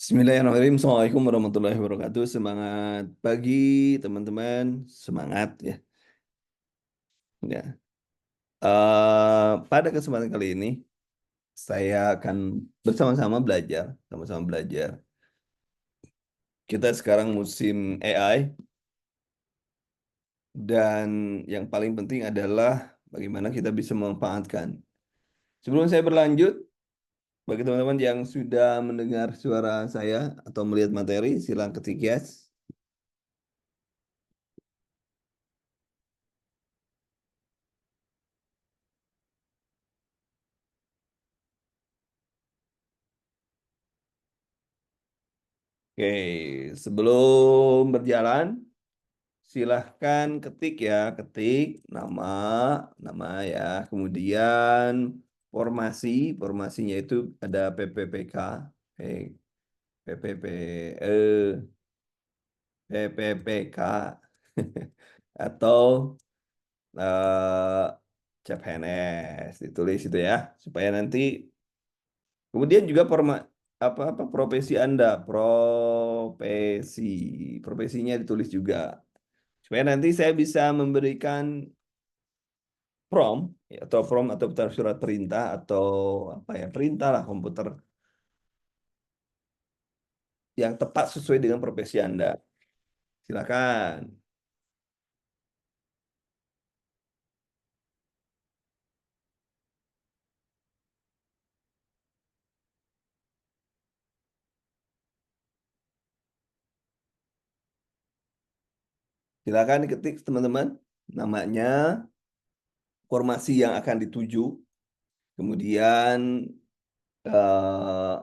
Bismillahirrahmanirrahim. Assalamualaikum warahmatullahi wabarakatuh. Semangat pagi, teman-teman. Semangat ya. Ya. Pada kesempatan kali ini, saya akan bersama-sama belajar, sama-sama belajar. Kita sekarang musim AI, dan yang paling penting adalah bagaimana kita bisa memanfaatkan. Sebelum saya berlanjut, bagi teman-teman yang sudah mendengar suara saya atau melihat materi, silakan ketik yes. Oke, sebelum berjalan, silahkan ketik ya, ketik nama, nama ya. Kemudian formasinya itu ada PPPK, eh, PPP, PPPK, atau eh, CPNS, ditulis itu ya, supaya nanti. Kemudian juga apa profesi Anda, profesinya ditulis juga, supaya nanti saya bisa memberikan prompt ya, atau prompt atau surat perintah atau apa ya, perintah lah komputer yang tepat sesuai dengan profesi Anda. Silakan. Silakan diketik teman-teman namanya, formasi yang akan dituju, kemudian eh,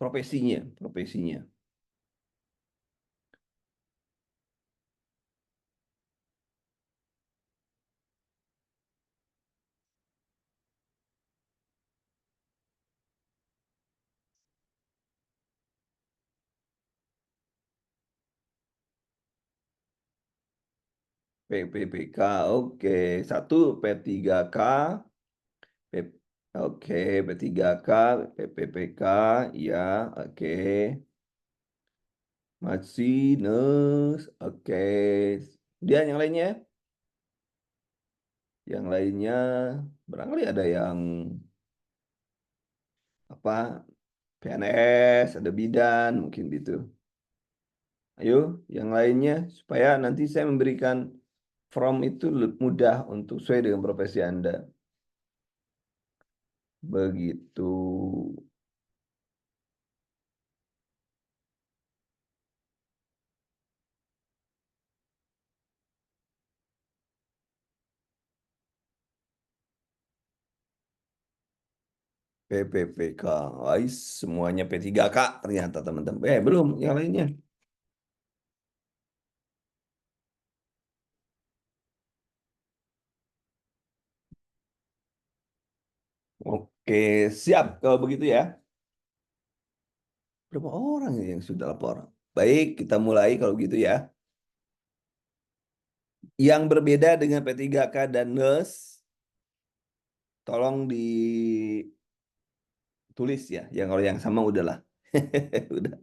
profesinya. PPPK, oke. Satu P3K, P, oke, P3K, PPPK, ya, oke. Masinis, oke. Kemudian yang lainnya barangkali ada yang apa, PNS, ada bidan, mungkin gitu. Ayo, yang lainnya supaya nanti saya memberikan form itu mudah untuk sesuai dengan profesi Anda. Begitu. PPPK. Ais, semuanya P3K ternyata teman-teman. Belum yang lainnya. Oke, siap kalau begitu ya. Berapa orang yang sudah lapor? Baik, kita mulai kalau gitu ya. Yang berbeda dengan P3K dan NES, tolong ditulis ya. Yang kalau yang sama udahlah. Udah.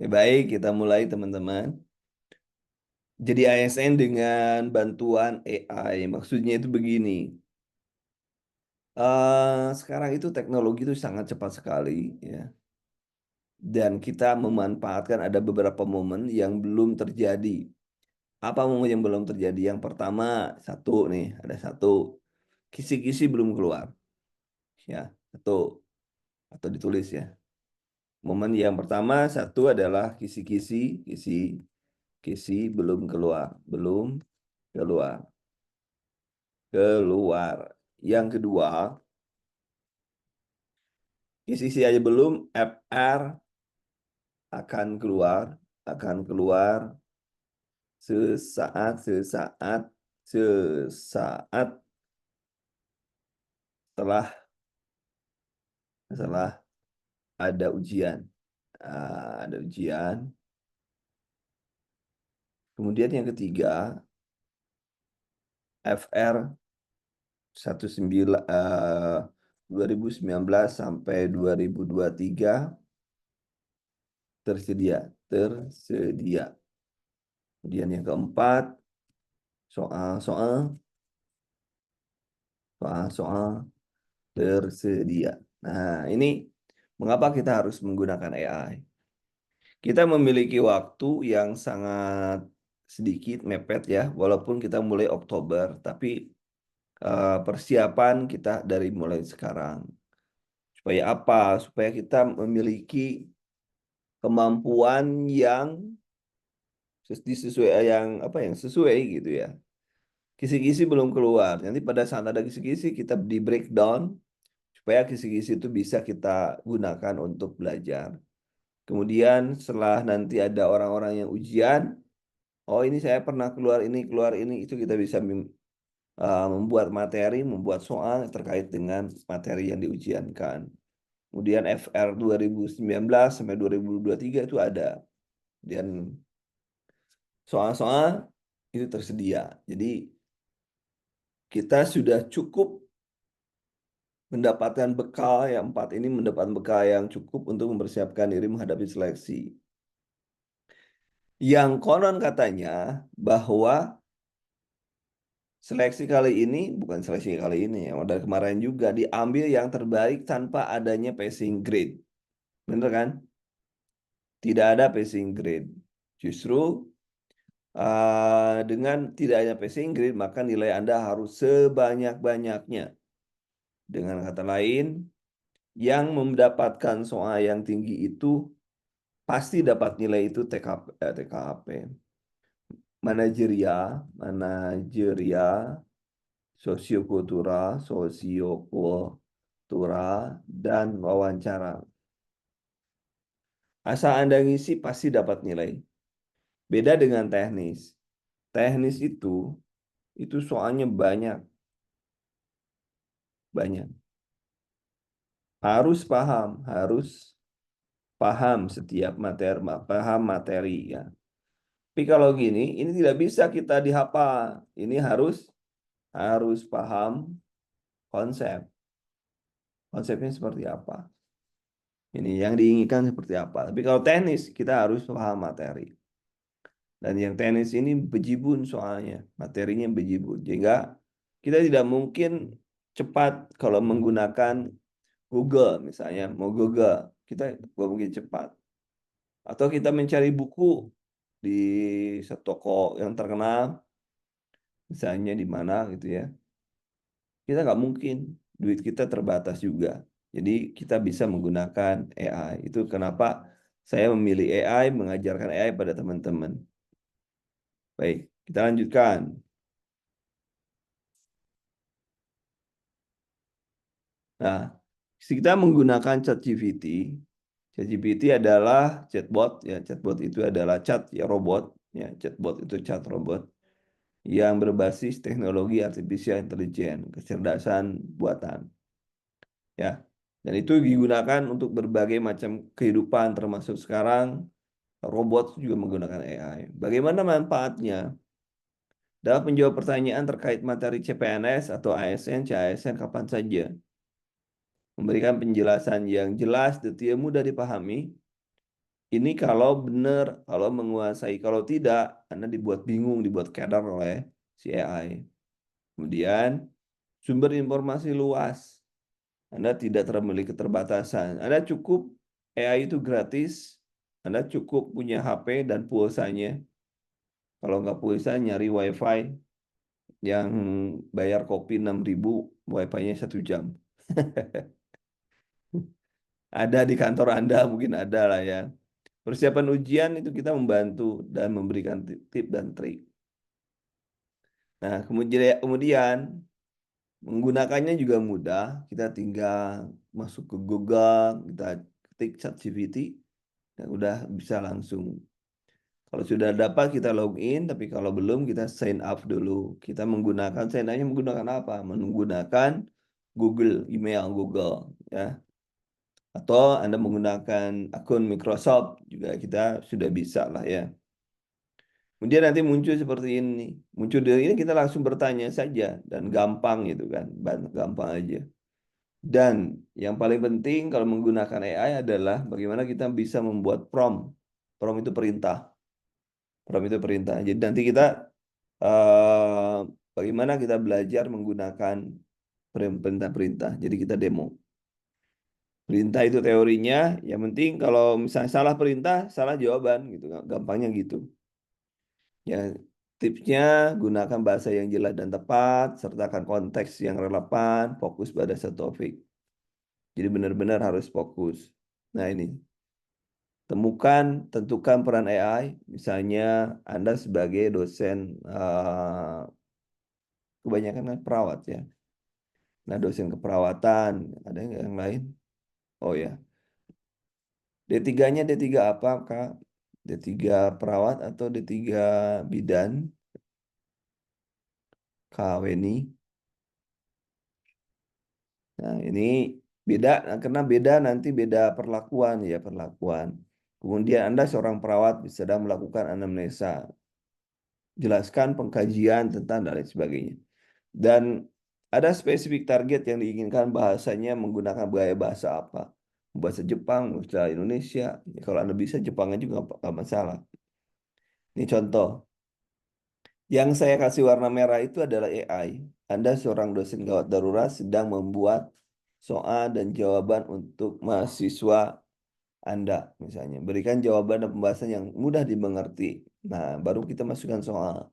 Ya, baik, kita mulai teman-teman. Jadi ASN dengan bantuan AI. Maksudnya itu begini. Sekarang itu teknologi itu sangat cepat sekali ya. Dan kita memanfaatkan ada beberapa momen yang belum terjadi. Apa momen yang belum terjadi? Yang pertama, satu nih, ada satu. Kisi-kisi belum keluar. Ya, satu. Atau ditulis ya. Momen yang pertama, satu adalah kisi belum keluar. Belum keluar. Keluar. Yang kedua, kisi aja belum, FR akan keluar. Akan keluar sesaat setelah setelah ada ujian. Ada ujian. Kemudian yang ketiga, FR 19 2019 sampai 2023 tersedia, tersedia. Kemudian yang keempat, soal-soal, soal-soal tersedia. Nah, ini mengapa kita harus menggunakan AI? Kita memiliki waktu yang sangat sedikit, mepet ya, walaupun kita mulai Oktober, tapi persiapan kita dari mulai sekarang. Supaya apa? Supaya kita memiliki kemampuan yang sesuai yang apa yang sesuai gitu ya. Kisi-kisi belum keluar. Nanti pada saat ada kisi-kisi kita di breakdown supaya kisi-kisi itu bisa kita gunakan untuk belajar. Kemudian setelah nanti ada orang-orang yang ujian, oh ini saya pernah keluar ini, itu kita bisa membuat materi, membuat soal terkait dengan materi yang diujiankan. Kemudian FR 2019 sampai 2023 itu ada. Dan soal-soal itu tersedia. Jadi kita sudah cukup mendapatkan bekal yang empat ini mendapatkan bekal yang cukup untuk mempersiapkan diri menghadapi seleksi. Yang konon katanya bahwa seleksi kali ini, bukan seleksi kali ini ya, dari kemarin juga diambil yang terbaik tanpa adanya passing grade. Bener kan? Tidak ada passing grade. Justru dengan tidak adanya passing grade, maka nilai Anda harus sebanyak-banyaknya. Dengan kata lain, yang mendapatkan soal yang tinggi itu pasti dapat nilai itu TKP, manajerial, sosiokultural, dan wawancara. Asal Anda ngisi pasti dapat nilai. Beda dengan teknis. Teknis itu soalnya banyak, banyak. Harus paham setiap materi, paham materi ya. Tapi kalau gini, ini tidak bisa kita dihafal. Ini harus paham konsep. Konsepnya seperti apa? Ini yang diinginkan seperti apa? Tapi kalau teknis, kita harus paham materi. Dan yang teknis ini bejibun soalnya, materinya bejibun. Sehingga kita tidak mungkin cepat kalau menggunakan Google misalnya, mau Google, kita nggak mungkin cepat. Atau kita mencari buku di toko yang terkenal, misalnya di mana gitu ya. Kita nggak mungkin, duit kita terbatas juga. Jadi kita bisa menggunakan AI. Itu kenapa saya memilih AI, mengajarkan AI pada teman-teman. Baik, kita lanjutkan. Nah, kita menggunakan ChatGPT. ChatGPT adalah chatbot, ya chatbot itu adalah chat ya robot, ya chatbot itu chat robot yang berbasis teknologi artificial intelligence, kecerdasan buatan. Ya. Dan itu digunakan untuk berbagai macam kehidupan termasuk sekarang robot juga menggunakan AI. Bagaimana manfaatnya? Dapat menjawab pertanyaan terkait materi CPNS atau ASN, CASN kapan saja. Memberikan penjelasan yang jelas, detail, mudah dipahami. Ini kalau benar, kalau menguasai. Kalau tidak, Anda dibuat bingung, dibuat kedar oleh si AI. Kemudian, sumber informasi luas. Anda tidak memiliki keterbatasan. Anda cukup, AI itu gratis. Anda cukup punya HP dan pulsanya. Kalau nggak pulsa, nyari WiFi yang bayar kopi 6.000, WiFi-nya 1 jam. Ada di kantor Anda, mungkin ada lah ya. Persiapan ujian itu kita membantu dan memberikan tip dan trik. Nah, kemudian menggunakannya juga mudah. Kita tinggal masuk ke Google, kita ketik ChatGPT, dan udah bisa langsung. Kalau sudah dapat kita login, tapi kalau belum kita sign up dulu. Kita menggunakan sign up-nya menggunakan apa? Menggunakan Google, email Google, ya. Atau Anda menggunakan akun Microsoft juga kita sudah bisa lah ya. Kemudian nanti muncul seperti ini. Muncul dari ini kita langsung bertanya saja dan gampang gitu kan. Gampang aja. Dan yang paling penting kalau menggunakan AI adalah bagaimana kita bisa membuat prompt. Prompt itu perintah. Prompt itu perintah. Jadi nanti kita eh, bagaimana kita belajar menggunakan perintah-perintah. Jadi kita demo. Perintah itu teorinya. Yang penting kalau misalnya salah perintah, salah jawaban gitu. Gampangnya gitu. Ya, tipsnya gunakan bahasa yang jelas dan tepat, sertakan konteks yang relevan, fokus pada satu topik. Jadi benar-benar harus fokus. Nah ini, tentukan peran AI. Misalnya Anda sebagai dosen, kebanyakan kan perawat ya. Nah dosen keperawatan, ada yang lain? Oh ya, D3-nya D3 apa Kak? D3 perawat atau D3 bidan? Kak Weni. Nah, ini beda karena beda nanti beda perlakuan ya, perlakuan. Kemudian Anda seorang perawat sedang melakukan anamnesa, jelaskan pengkajian tentang dan lain sebagainya. Dan ada spesifik target yang diinginkan bahasanya menggunakan gaya bahasa apa? Bahasa Jepang, bahasa Indonesia. Ya, kalau Anda bisa Jepangnya juga nggak masalah. Ini contoh. Yang saya kasih warna merah itu adalah AI. Anda seorang dosen gawat darurat sedang membuat soal dan jawaban untuk mahasiswa Anda, misalnya. Berikan jawaban dan pembahasan yang mudah dimengerti. Nah, baru kita masukkan soal.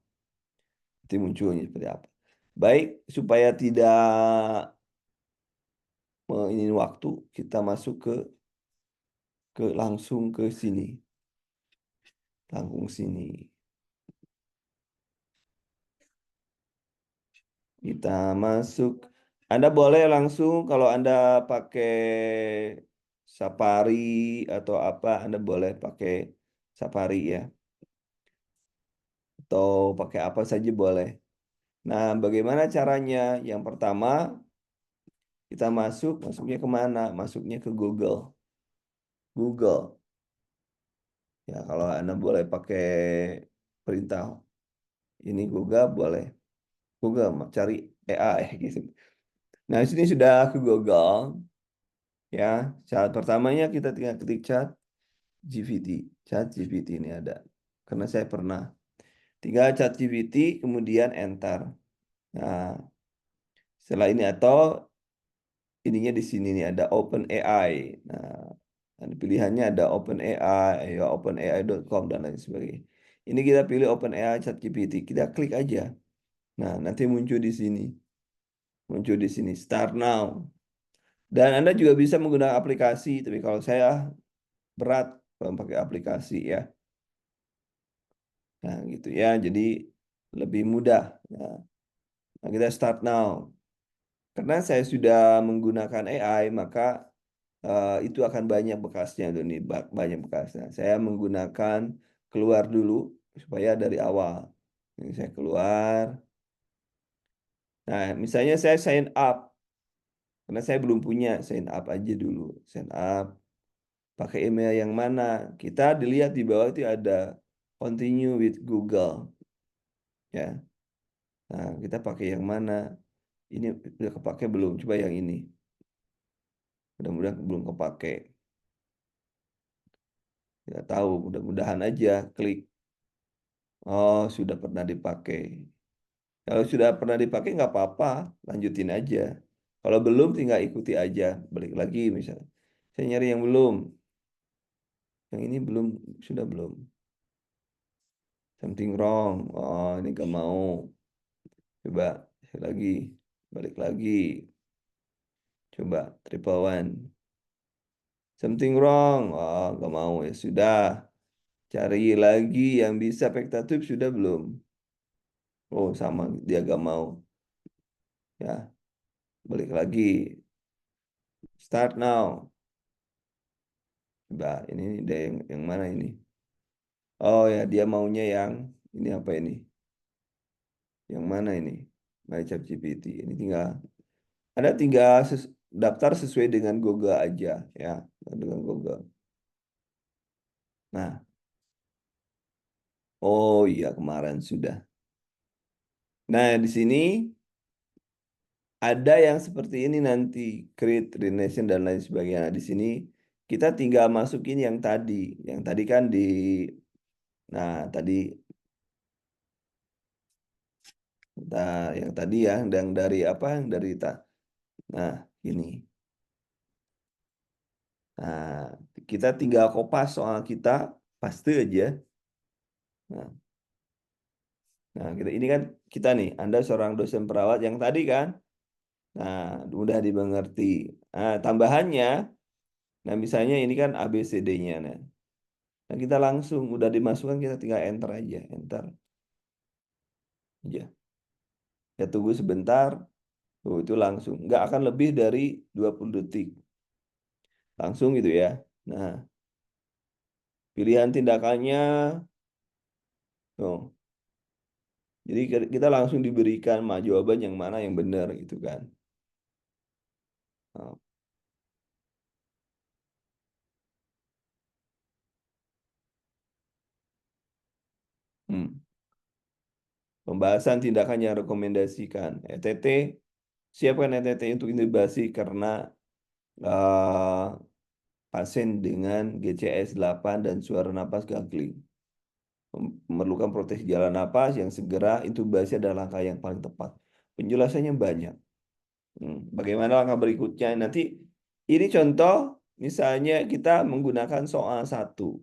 Nanti munculnya seperti apa. Baik, supaya tidak ini waktu, kita masuk ke langsung ke sini. Langsung sini. Kita masuk. Anda boleh langsung kalau Anda pakai Safari atau apa, Anda boleh pakai Safari ya. Atau pakai apa saja boleh. Nah, bagaimana caranya? Yang pertama, kita masuknya kemana? Masuknya ke Google. Google. Ya, kalau Anda boleh pakai perintah ini Google, boleh. Google, cari AI gitu. Nah, di sini sudah ke Google. Ya, syarat pertamanya kita tinggal ketik chat GPT. Chat GPT ini ada. Karena saya pernah. Tinggal chat GPT, kemudian enter. Nah, setelah ini atau ininya di sini nih ada OpenAI. Nah, ada pilihannya ada OpenAI, ya OpenAI.com dan lain sebagainya. Ini kita pilih OpenAI ChatGPT. Kita klik aja. Nah, nanti muncul di sini. Muncul di sini. Start now. Dan Anda juga bisa menggunakan aplikasi. Tapi kalau saya berat kalau pakai aplikasi ya. Nah, gitu ya. Jadi lebih mudah. Nah, kita start now. Karena saya sudah menggunakan AI, maka itu akan banyak bekasnya tuh nih, banyak bekasnya. Saya menggunakan keluar dulu supaya dari awal. Ini saya keluar. Nah, misalnya saya sign up karena saya belum punya, sign up aja dulu. Sign up pakai email yang mana? Kita dilihat di bawah itu ada continue with Google ya. Nah, kita pakai yang mana? Ini udah kepake belum? Coba yang ini. Mudah-mudahan belum kepake. Ya tahu, mudah-mudahan aja klik. Oh, sudah pernah dipakai. Kalau sudah pernah dipakai nggak apa-apa, lanjutin aja. Kalau belum tinggal ikuti aja, balik lagi misalnya. Saya nyari yang belum, yang ini belum, sudah belum. Something wrong. Oh, ini nggak mau. Coba lagi, balik lagi. Coba triple one. Something wrong. Oh, nggak mau ya sudah. Cari lagi yang bisa Pektatube sudah belum? Oh, sama dia nggak mau. Ya, balik lagi. Start now. Coba ini ada yang mana ini? Oh ya, dia maunya yang ini apa ini? Yang mana ini? My ChatGPT. Ini tinggal Anda tinggal daftar sesuai dengan Google aja ya, dengan Google. Nah, oh iya kemarin sudah. Nah, di sini Ada yang seperti ini nanti, create, renation, dan lain sebagainya. Nah, di sini kita tinggal masukin yang tadi. Yang tadi kan nah tadi, yang tadi ya, yang dari apa, yang dari nah ini. Nah, kita tinggal kopas soal kita, paste aja. Nah, ini kan kita nih, Anda seorang dosen perawat yang tadi kan. Nah, mudah dimengerti. Nah, tambahannya, nah misalnya ini kan ABCD-nya. Nah, kita langsung udah dimasukkan, kita tinggal enter aja, enter aja. Ya tunggu sebentar. Oh, itu langsung. Nggak akan lebih dari 20 detik. Langsung gitu ya. Nah, pilihan tindakannya, oh, jadi kita langsung diberikan jawaban yang mana yang benar gitu kan. Nah, hmm. Pembahasan tindakan yang rekomendasikan. ETT, siapkan ETT untuk intubasi karena eh, pasien dengan GCS 8 dan suara napas gagling. Memerlukan proteksi jalan napas yang segera intubasi adalah langkah yang paling tepat. Penjelasannya banyak. Bagaimana langkah berikutnya? Nanti ini contoh, misalnya kita menggunakan soal satu.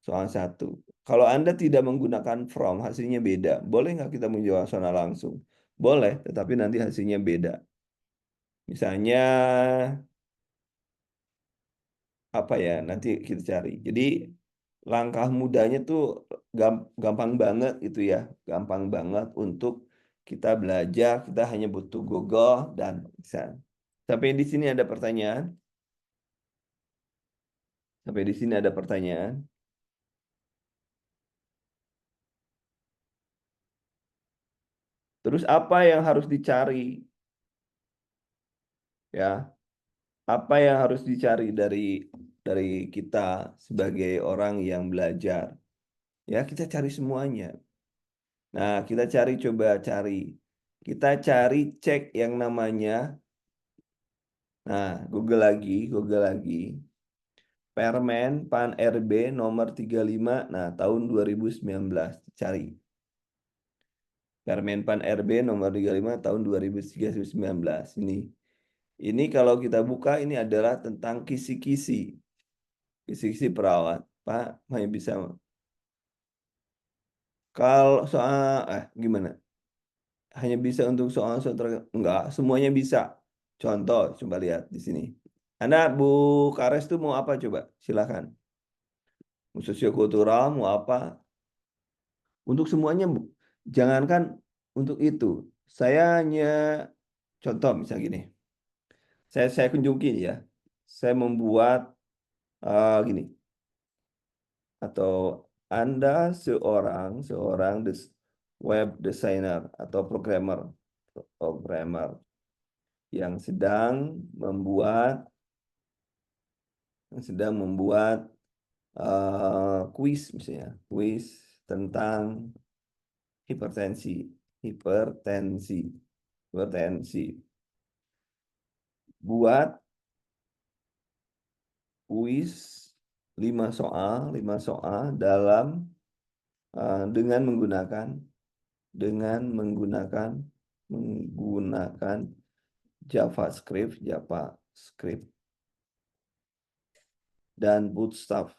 Soal satu. Kalau Anda tidak menggunakan from, hasilnya beda. Boleh nggak kita menjawab soal langsung? Boleh, tetapi nanti hasilnya beda. Misalnya apa ya? Nanti kita cari. Jadi langkah mudahnya tuh gampang banget itu ya. Gampang banget untuk kita belajar. Kita hanya butuh Google dan bisa. Sampai di sini ada pertanyaan. Sampai di sini ada pertanyaan. Terus apa yang harus dicari? Ya, apa yang harus dicari dari kita sebagai orang yang belajar? Ya, kita cari semuanya. Nah, kita coba cari. Kita cari cek yang namanya, nah, Google lagi. Permen Pan RB nomor 35, nah tahun 2019. Cari. Permen Pan RB nomor 35 tahun 2019. Ini kalau kita buka ini adalah tentang kisi-kisi. Kisi-kisi perawat. Pak, hanya bisa. Kalau soal, gimana? Hanya bisa untuk soal-soal enggak, semuanya bisa. Contoh, coba lihat di sini. Anda, Bu Kares tuh mau apa coba? Silakan. Mau sosiokultural, mau apa? Untuk semuanya, Bu. Jangankan untuk itu. Saya hanya contoh misalnya gini. Saya kunjungi ya. Saya membuat gini. Atau Anda seorang web designer atau programmer yang sedang membuat kuis misalnya, kuis tentang hipertensi, hipertensi, hipertensi. Buat kuis 5 soal dalam dengan menggunakan JavaScript dan Bootstrap.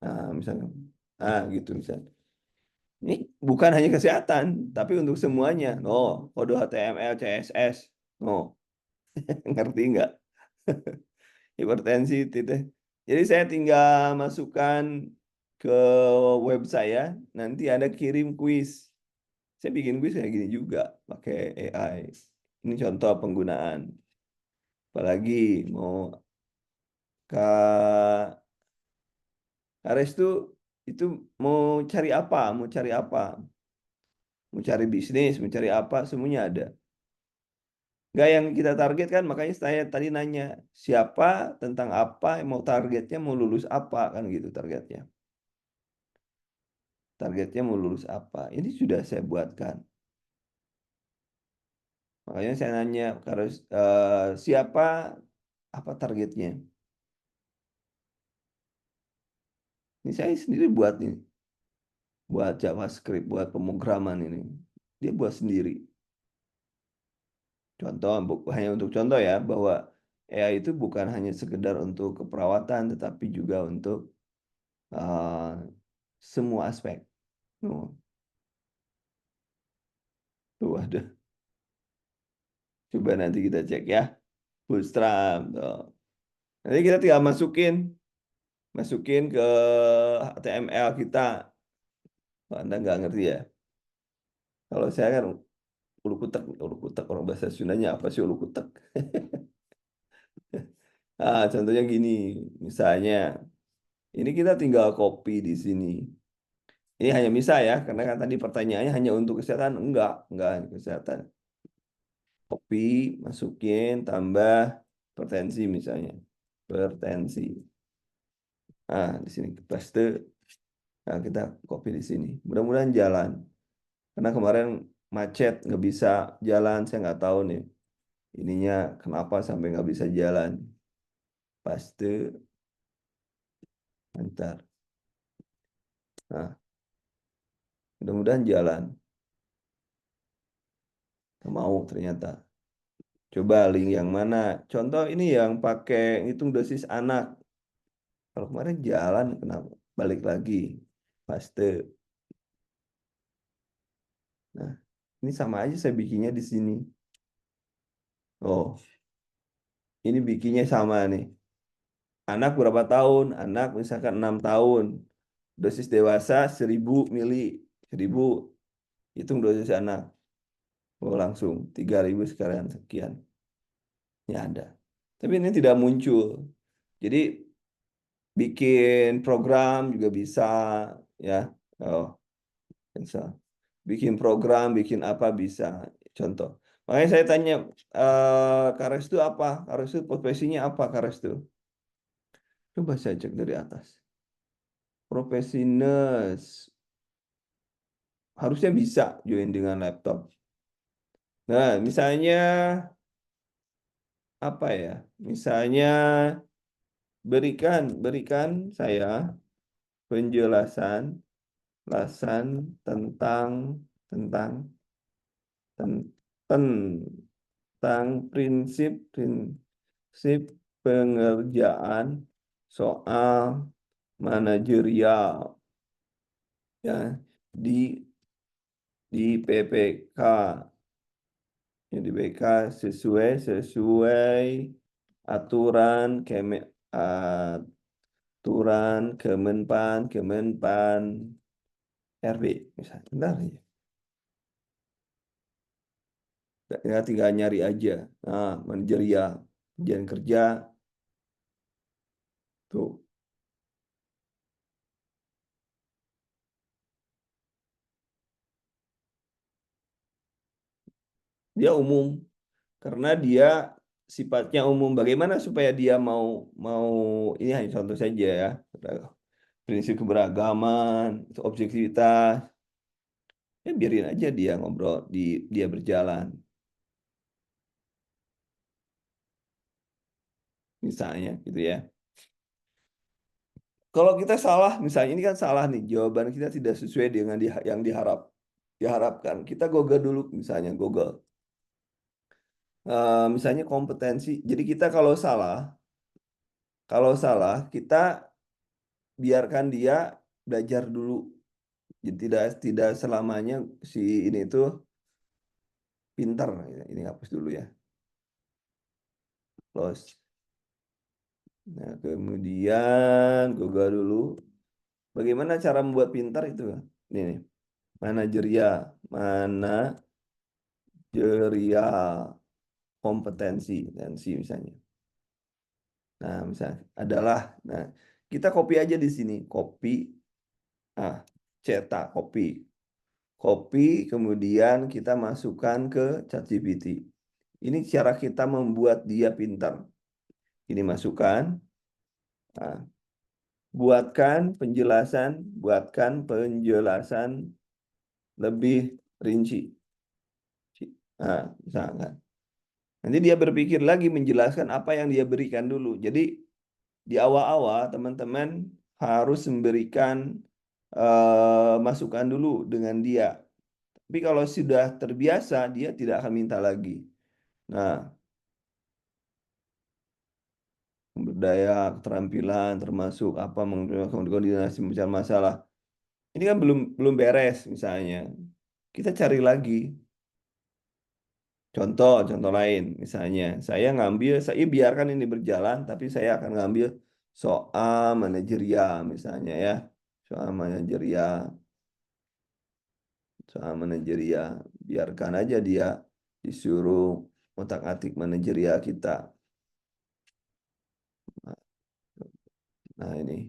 Nah, misalnya, gitu misalnya. Ini bukan hanya kesehatan, tapi untuk semuanya. Oh, kode HTML, CSS. Oh, ngerti nggak? Hipertensi, titik. Jadi saya tinggal masukkan ke web saya, nanti ada kirim kuis. Saya bikin kuis kayak gini juga, pakai AI. Ini contoh penggunaan. Apalagi mau Kak Ares tuh itu mau cari apa? Mau cari apa? Mau cari bisnis, mau cari apa? Semuanya ada. Nggak yang kita target kan, makanya saya tadi nanya siapa, tentang apa, mau targetnya mau lulus apa kan gitu targetnya. Targetnya mau lulus apa? Ini sudah saya buatkan. Makanya saya nanya harus siapa apa targetnya. Ini saya sendiri buat nih, buat JavaScript, buat pemrograman ini. Dia buat sendiri. Contoh, hanya untuk contoh ya, bahwa AI itu bukan hanya sekedar untuk keperawatan, tetapi juga untuk uh, semua aspek. Oh, tuh ada. Coba nanti kita cek ya. Bootstrap. Tuh. Nanti kita tinggal masukin ke HTML kita. Oh, Anda nggak ngerti ya? Kalau saya kan ulu kutek orang bahasa Sundanya apa sih ulu kutek? Contohnya gini, misalnya ini kita tinggal copy di sini. Ini hanya misal ya, karena kan tadi pertanyaannya hanya untuk kesehatan. Enggak hanya kesehatan. Copy, masukin, tambah hipertensi misalnya. Hipertensi. Di sini paste. Nah, kita copy di sini. Mudah-mudahan jalan. Karena kemarin macet, nggak bisa jalan. Saya nggak tahu nih. Ininya kenapa sampai nggak bisa jalan. Paste, ntar. Nah, mudah-mudahan jalan. Nggak mau ternyata. Coba link yang mana? Contoh ini yang pakai hitung dosis anak. Kalau kemarin jalan, kenapa? Balik lagi. Paste. Nah, ini sama aja saya bikinnya di sini. Oh, ini bikinnya sama nih. Anak berapa tahun? Anak misalkan 6 tahun. Dosis dewasa 1000 mili. 1000 hitung dosis anak. Oh, langsung 3000 sekarang sekian. Ini ada. Tapi ini tidak muncul. Jadi bikin program juga bisa ya. Oh, bisa. Bikin program, bikin apa bisa. Contoh. Makanya saya tanya, Kares itu apa? Kares itu profesinya apa Kares itu? Coba saya cek dari atas. Profesi nurse. Harusnya bisa join dengan laptop. Nah, misalnya apa ya? Misalnya berikan saya penjelasan penjelasan tentang tentang ten- tentang prinsip pengerjaan soal manajerial ya di PPK di PPK sesuai aturan aturan Kemenpan RB misalnya. Bentar ya. Ya tinggal nyari aja. Nah, manajerial jangan kerja tuh dia umum karena dia sifatnya umum. Bagaimana supaya dia mau mau ini hanya contoh saja ya. Prinsip keberagaman, objektivitas. Ya biarin aja dia ngobrol dia berjalan misalnya gitu ya. Kalau kita salah misalnya ini kan salah nih jawaban kita tidak sesuai dengan yang diharapkan. Kita Google dulu misalnya Google. Misalnya kompetensi. Jadi kita kalau salah kita biarkan dia belajar dulu. Jadi tidak tidak selamanya si ini tuh pintar. Ini hapus dulu ya. Close. Nah, kemudian Google dulu. Bagaimana cara membuat pintar itu? Ini nih. Manajerial kompetensi misalnya. Nah, misalnya adalah, nah kita copy aja di sini, copy, ah, cetak, copy, kemudian kita masukkan ke ChatGPT. Ini cara kita membuat dia pintar. Ini masukkan, ah, buatkan penjelasan lebih rinci. Nah, misalkan. Nanti dia berpikir lagi menjelaskan apa yang dia berikan dulu. Jadi di awal-awal teman-teman harus memberikan masukan dulu dengan dia. Tapi kalau sudah terbiasa, dia tidak akan minta lagi. Nah, sumber daya, keterampilan, termasuk apa koordinasi mencari masalah. Ini kan belum belum beres misalnya. Kita cari lagi. Contoh lain, misalnya saya biarkan ini berjalan, tapi saya akan ngambil soal manajerial misalnya ya, soal manajerial, soal manajerial, biarkan aja dia disuruh otak-atik manajerial kita. Nah ini,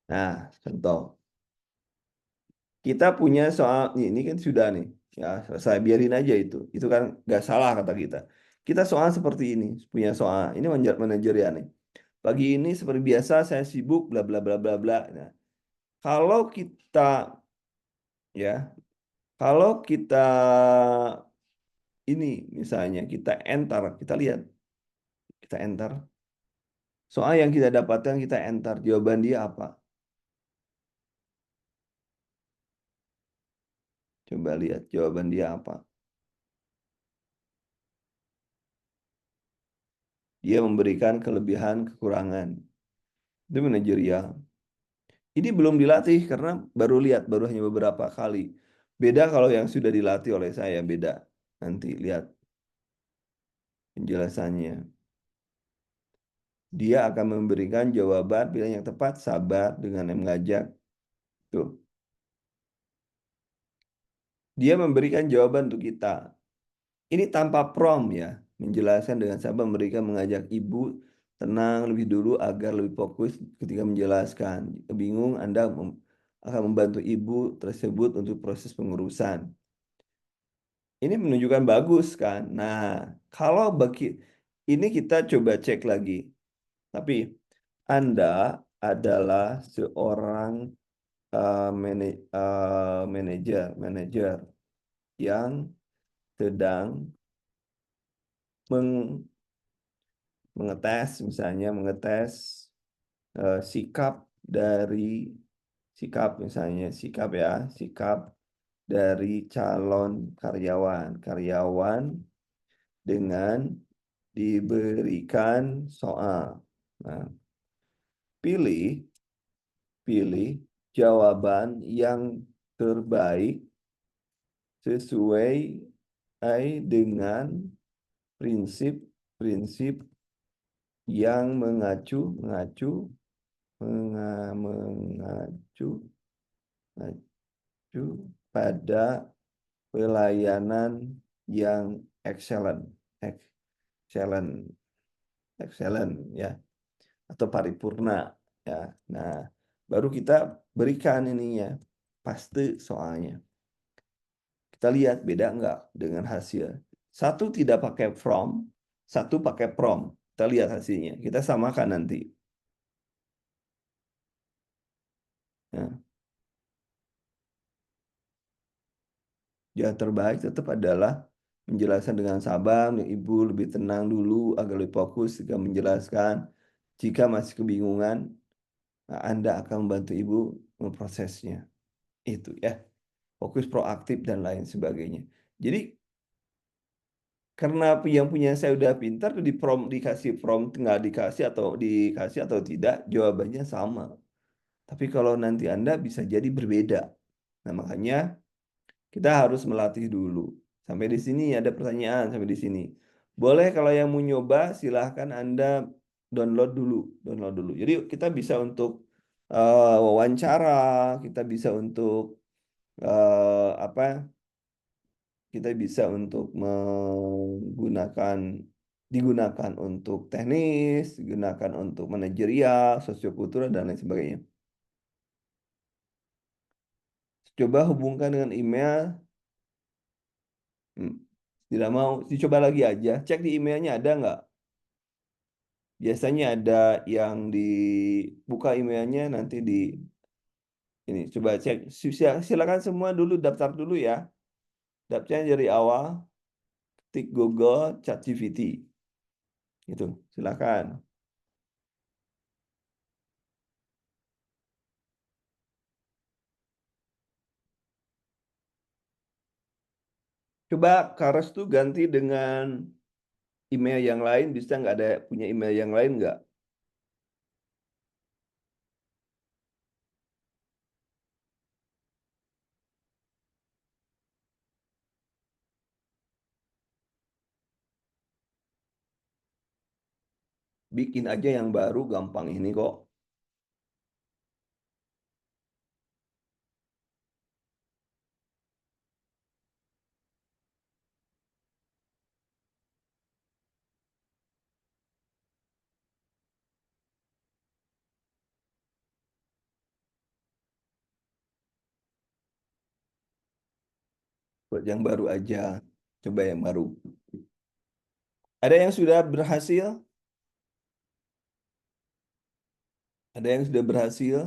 nah, contoh. Kita punya soal ini kan sudah nih, ya saya biarin aja itu kan nggak salah kata kita. Kita soal seperti ini, punya soal ini manajerial nih. Pagi ini seperti biasa saya sibuk bla bla bla bla bla. Nah, kalau kita ya, kalau kita ini misalnya kita enter, kita lihat, kita enter soal yang kita dapatkan, kita enter jawaban dia apa? Coba lihat jawaban dia apa. Dia memberikan kelebihan kekurangan. Itu manajerial. Ini belum dilatih karena baru lihat, baru hanya beberapa kali. Beda kalau yang sudah dilatih oleh saya, beda. Nanti lihat penjelasannya. Dia akan memberikan jawaban pilihan yang tepat, sabar dengan yang mengajak. Tuh. Dia memberikan jawaban untuk kita. Ini tanpa prompt ya. Menjelaskan dengan sabar mereka mengajak ibu tenang lebih dulu agar lebih fokus ketika menjelaskan. Jika bingung, Anda akan membantu ibu tersebut untuk proses pengurusan. Ini menunjukkan bagus kan. Nah, kalau bagi ini kita coba cek lagi. Tapi Anda adalah seorang manajer yang sedang meng- mengetes, misalnya mengetes sikap dari sikap ya, sikap dari calon karyawan, karyawan dengan diberikan soal. Nah, pilih pilih jawaban yang terbaik sesuai dengan prinsip-prinsip yang mengacu mengacu mengacu pada pelayanan yang excellent, excellent, excellent ya, atau paripurna ya. Nah, baru kita berikan ininya paste soalnya. Kita lihat beda nggak dengan hasil. Satu tidak pakai from, satu pakai prom. Kita lihat hasilnya. Kita samakan nanti. Ya. Yang terbaik tetap adalah menjelaskan dengan sabar, ibu lebih tenang dulu agar lebih fokus jika menjelaskan. Jika masih kebingungan, nah, Anda akan membantu ibu memprosesnya. Itu ya, fokus proaktif dan lain sebagainya. Jadi karena yang punya saya udah pintar, di prom dikasih prom tinggal dikasih atau tidak, jawabannya sama. Tapi kalau nanti Anda bisa jadi berbeda. Nah, makanya kita harus melatih dulu. Sampai di sini ada pertanyaan sampai di sini. Boleh kalau yang mau nyoba silahkan Anda download dulu, download dulu. Jadi kita bisa untuk wawancara, kita bisa untuk apa? Kita bisa untuk digunakan untuk teknis, digunakan untuk manajerial, sosiokultural dan lain sebagainya. Coba hubungkan dengan email. Hmm, Tidak mau, dicoba lagi aja. Cek di emailnya ada nggak? Biasanya ada yang dibuka emailnya nanti di ini. Coba cek. Silakan semua dulu daftar dulu ya. Daftarnya dari awal. Ketik Google ChatGPT. Itu. Silakan. Coba Karas tuh ganti dengan email yang lain. Bisa nggak ada punya email yang lain nggak? Bikin aja yang baru gampang ini kok. Buat yang baru aja. Coba yang baru. Ada yang sudah berhasil? Ada yang sudah berhasil?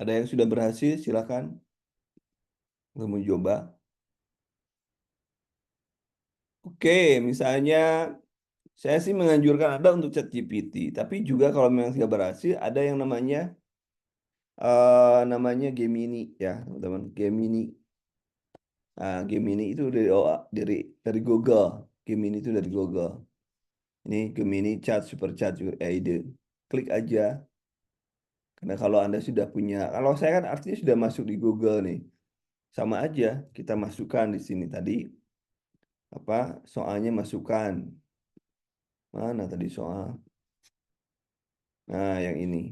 Ada yang sudah berhasil? Silakan. Nggak mau coba. Oke, misalnya saya sih menganjurkan Anda untuk ChatGPT. Tapi juga kalau memang sudah berhasil, ada yang namanya Gemini ya, teman-teman. Gemini. Nah, Gemini itu dari Google. Gemini itu dari Google. Ini Gemini Chat Super Chat juga ide. Klik aja. Karena kalau Anda sudah punya, kalau saya kan artinya sudah masuk di Google nih. Sama aja, kita masukkan di sini tadi apa soalnya masukkan. Mana tadi soal? Nah, yang ini.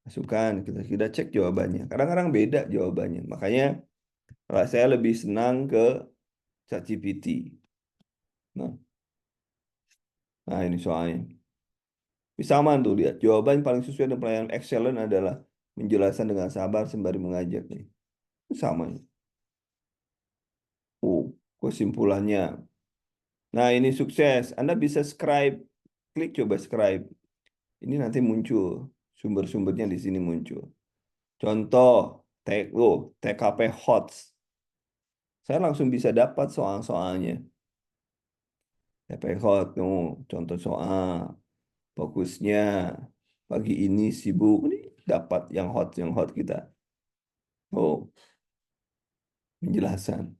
Masukkan, kita cek jawabannya. Kadang-kadang beda jawabannya. Makanya kalau saya lebih senang ke ChatGPT. Nah, nah ini soalnya. Sama tuh lihat. Jawaban paling sesuai dengan pelayanan excellent adalah menjelaskan dengan sabar sembari mengajak nih. Sama. Kesimpulannya. Nah, ini sukses. Anda bisa scribe. Klik coba scribe. Ini nanti muncul. Sumber-sumbernya di sini muncul. Contoh, TKP HOTS. Saya langsung bisa dapat soal-soalnya. TKP HOTS, contoh soal. Fokusnya pagi ini sibuk. Ini dapat yang hot kita. Oh, penjelasan.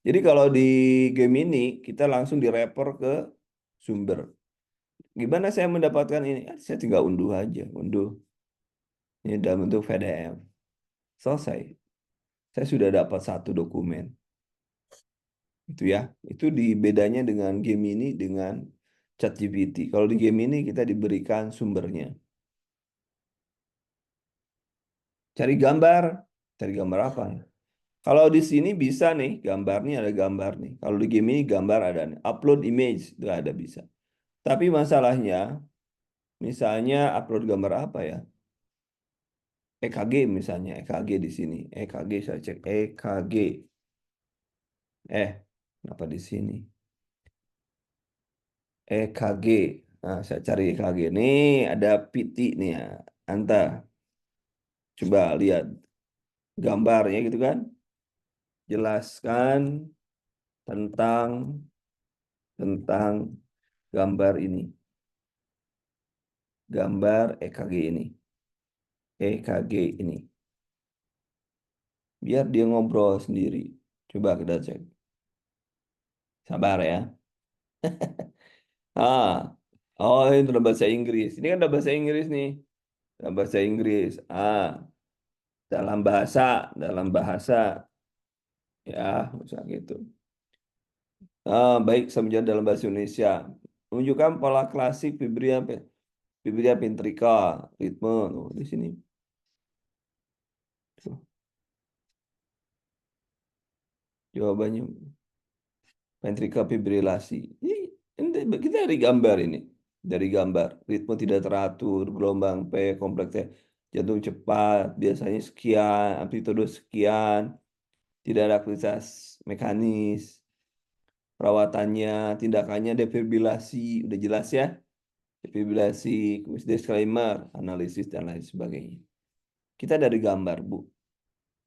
Jadi kalau di game ini, kita langsung direper ke sumber. Gimana saya mendapatkan ini? Saya tinggal unduh aja. Unduh. Ini dalam bentuk PDF. Selesai. Saya sudah dapat satu dokumen. Itu ya. Itu di bedanya dengan game ini dengan ChatGPT. Kalau di game ini kita diberikan sumbernya. Cari gambar. Cari gambar apa? Kalau di sini bisa nih, gambarnya ada gambar nih. Kalau di game ini gambar ada nih. Upload image, itu ada bisa. Tapi masalahnya, misalnya upload gambar apa ya? EKG misalnya, EKG di sini. EKG saya cek EKG. Kenapa di sini? EKG. Nah, saya cari EKG. Nih ada PT nih ya. Anta, coba lihat gambarnya gitu kan. Jelaskan tentang tentang gambar ini. Gambar EKG ini. EKG ini. Biar dia ngobrol sendiri. Coba kita cek. Sabar ya. Ah, oh ini dalam bahasa Inggris. Ini kan dalam bahasa Inggris nih. Dalam bahasa Inggris. Dalam bahasa ya, misalnya gitu. Baik, saya menjawab dalam bahasa Indonesia. Menunjukkan pola klasik Fibria. Biblia Petrika, ritme, oh, di sini. Tuh, jawabannya ventrika fibrilasi. Ini kita dari gambar ini. Dari gambar. Ritme tidak teratur, gelombang P, kompleksnya jantung cepat, biasanya sekian, amplitudo sekian, tidak ada aktivitas mekanis, perawatannya, tindakannya defibrilasi, udah jelas ya. Defibrilasi, disclaimer, analisis, dan lain sebagainya. Kita dari gambar, Bu.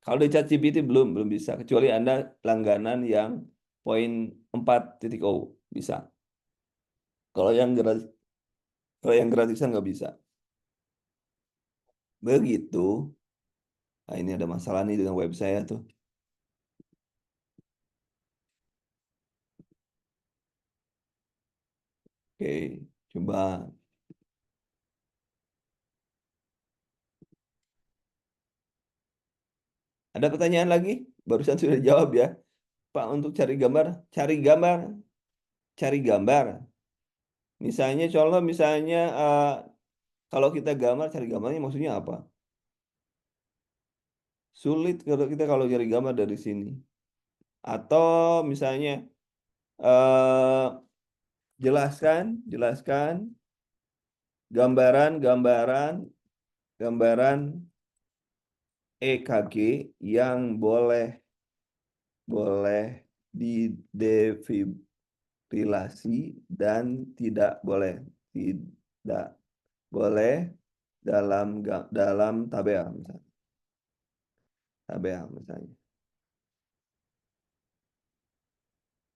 Kalau di ChatGPT belum bisa, kecuali Anda langganan yang poin 4.0 bisa. Kalau yang gratis, kalau yang gratisan nggak bisa. Begitu. Nah, ini ada masalah nih dengan web saya tuh. Oke, coba. Ada pertanyaan lagi? Barusan sudah jawab ya. Pak, untuk cari gambar. Misalnya, contoh misalnya kalau kita gambar, cari gambarnya maksudnya apa? Sulit kalau cari gambar dari sini. Atau misalnya eh, jelaskan gambaran EKG yang boleh boleh didefibrilasi dan tidak boleh dalam tabel misalnya. Tabel misalnya.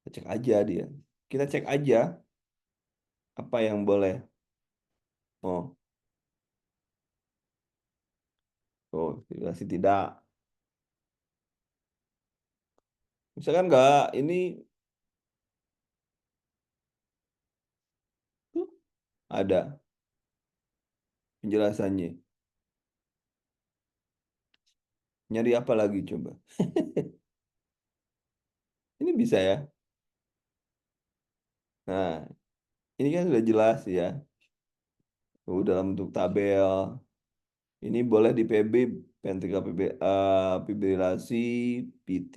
Kita cek aja dia. Kita cek aja apa yang boleh. Oh, oh, difibrilasi tidak. Misalkan enggak, ini tuh, ada penjelasannya. Nyari apa lagi coba? Ini bisa ya. Nah, ini kan sudah jelas ya. Dalam bentuk tabel. Ini boleh di PB, ventricular fibrilasi, PT,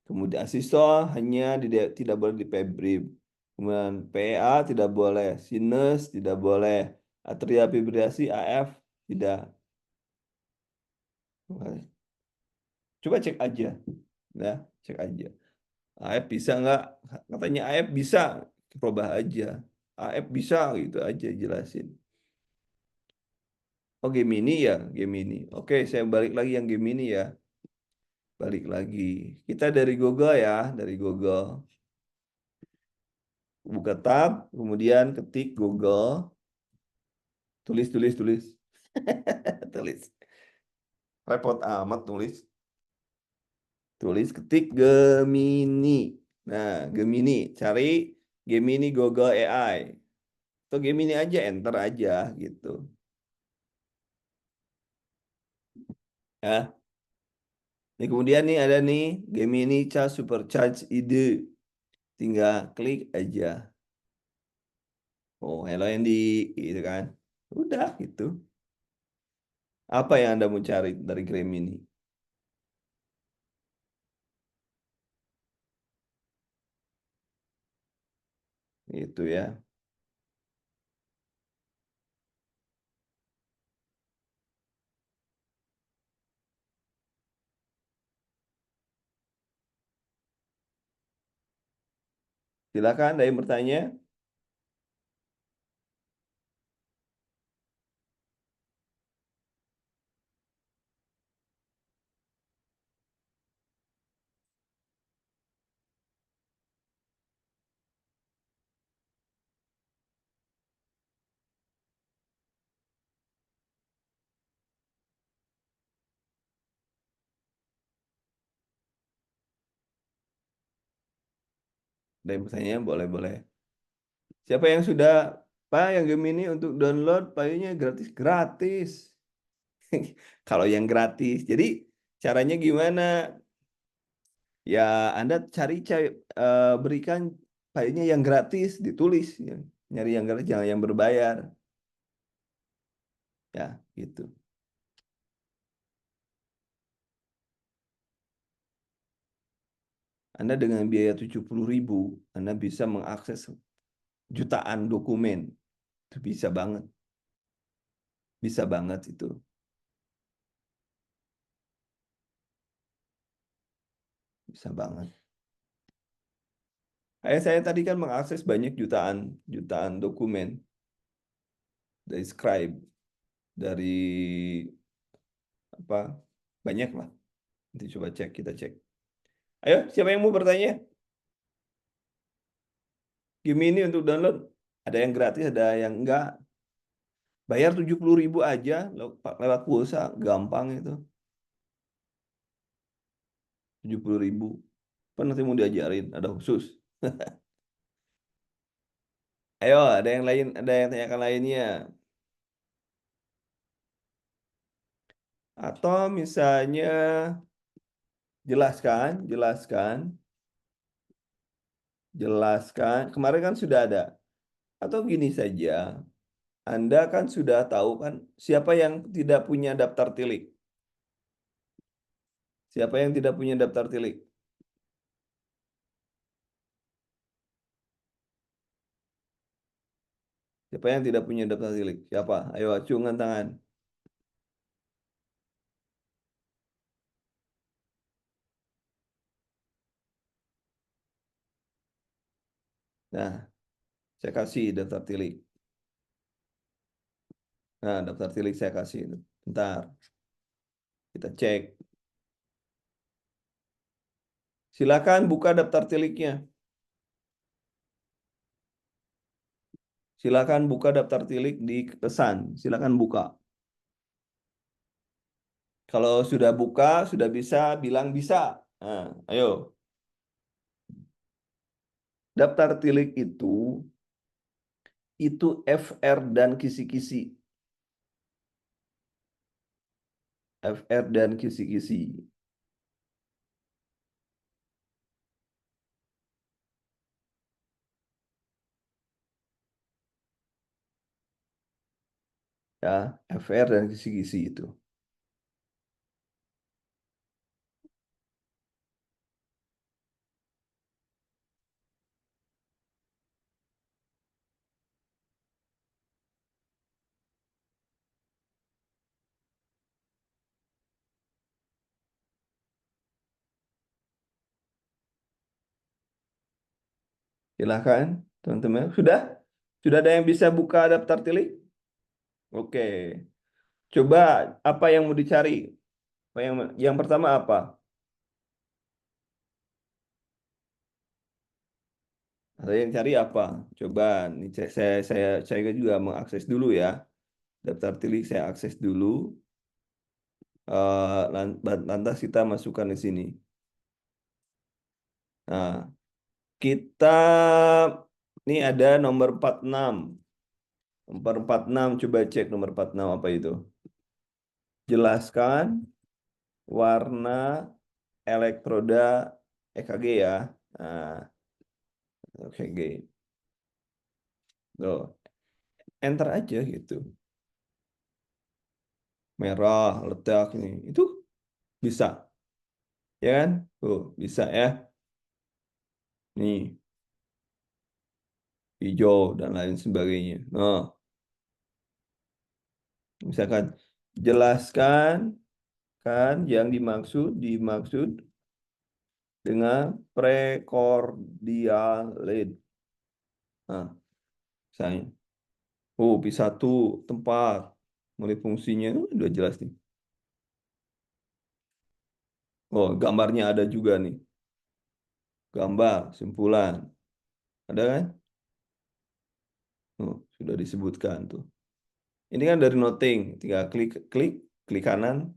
kemudian asistol hanya tidak boleh di PBRIB. Kemudian PA tidak boleh, sinus tidak boleh, atrial fibrilasi AF tidak boleh. Coba cek aja, ya, cek aja. AF bisa nggak? Katanya AF bisa, coba aja. AF bisa gitu aja jelasin. Oh Gemini ya, Gemini. Oke, saya balik lagi yang Gemini ya. Balik lagi. Kita dari Google ya, dari Google. Buka tab, kemudian ketik Google, tulis. Tulis. Repot amat tulis. Tulis ketik Gemini. Nah, Gemini, cari Gemini Google AI. Atau Gemini aja, enter aja gitu. Ya. Ini kemudian nih ada nih Gemini Charge Supercharge ide. Tinggal klik aja. Oh, hello Andy, gitu kan. Udah gitu. Apa yang Anda mau cari dari Gemini? Itu ya. Silakan ada yang bertanya. Ada yang bertanya, boleh-boleh. Siapa yang sudah, Pak, yang Gemini untuk download filenya gratis? Gratis. Kalau yang gratis. Jadi caranya gimana? Ya, Anda berikan filenya yang gratis, ditulis. Ya. Nyari yang gratis, jangan yang berbayar. Ya, gitu. Anda dengan biaya 70.000, Anda bisa mengakses jutaan dokumen. Itu bisa banget. Bisa banget itu. Bisa banget. Kayak saya tadi kan mengakses banyak jutaan jutaan dokumen dari Scribe, dari apa, banyak lah. Nanti coba cek, kita cek. Ayo, siapa yang mau bertanya? Game ini untuk download ada yang gratis, ada yang enggak. Bayar 70.000 aja lewat pulsa, gampang itu. 70.000. Apa nanti mau diajarin? Ada khusus. Ayo, ada yang lain, ada yang tanyakan lainnya. Atau misalnya jelaskan, jelaskan, jelaskan. Kemarin kan sudah ada. Atau gini saja, Anda kan sudah tahu kan siapa yang tidak punya daftar tilik? Siapa yang tidak punya daftar tilik? Siapa yang tidak punya daftar tilik? Siapa? Ayo acungkan tangan. Nah, saya kasih daftar tilik. Nah, daftar tilik saya kasih. Bentar, kita cek. Silakan buka daftar tiliknya. Silakan buka daftar tilik di pesan. Silakan buka. Kalau sudah buka, sudah bisa bilang bisa. Nah, ayo. Daftar tilik itu FR dan kisi-kisi. FR dan kisi-kisi. Ya, FR dan kisi-kisi itu. Silahkan, teman-teman. Sudah? Sudah ada yang bisa buka daftar tilik? Oke. Coba apa yang mau dicari? Yang pertama apa? Ada yang cari apa? Coba nih saya juga mengakses dulu ya. Daftar tilik saya akses dulu. Lantas kita masukkan di sini. Nah, kita ini ada nomor 46. Nomor 46, coba cek nomor 46 apa itu. Jelaskan warna elektroda EKG ya. Nah, EKG. Tuh, enter aja gitu. Merah, ledak ini. Itu bisa, ya kan? Tuh, bisa ya. Nih, hijau dan lain sebagainya. Nah, misalkan jelaskan kan yang dimaksud dengan prekordial lead. Nah, misalnya, oh, P1 tempat, mulai fungsinya udah jelas nih. Oh, gambarnya ada juga nih. Gambar, simpulan. Ada kan? Oh, sudah disebutkan tuh. Ini kan dari noting, tinggal klik klik klik kanan,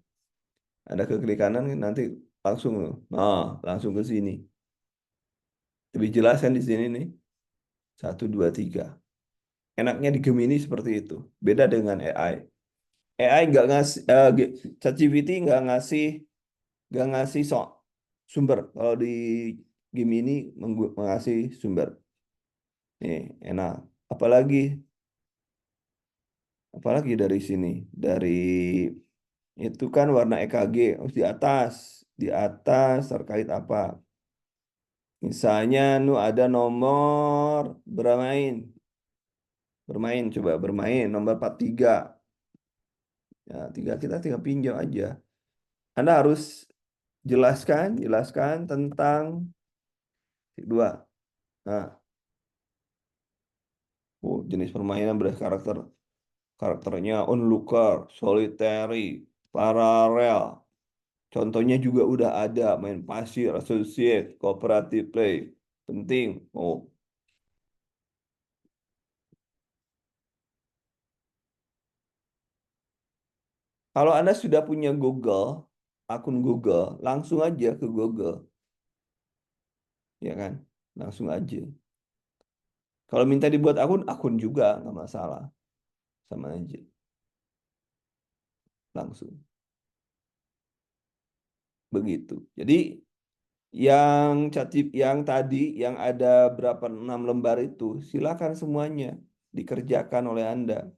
ada ke klik kanan nanti langsung loh. Nah, langsung ke sini. Lebih jelas kan di sini nih. Satu, dua, tiga. Enaknya di Gemini seperti itu. Beda dengan AI. AI nggak ngasih, ChatGPT nggak ngasih sumber. Kalau di Gemini mengasih sumber. Nih, enak. Apalagi Apalagi dari sini, dari itu kan warna EKG, harus di atas terkait apa? Misalnya, nu ada nomor bermain, coba bermain nomor 43. Ya, kita tinggal pinjam aja. Anda harus jelaskan tentang dua. Nah, jenis permainan berkarakter karakternya onlooker, solitary, paralel. Contohnya juga udah ada main pasir, associate, cooperative play. Penting. Kalau Anda sudah punya Google, akun Google, langsung aja ke Google, ya kan? Langsung aja. Kalau minta dibuat akun, akun juga nggak masalah, sama aja, langsung begitu. Jadi yang tadi yang ada berapa 6 lembar itu, silakan semuanya dikerjakan oleh Anda.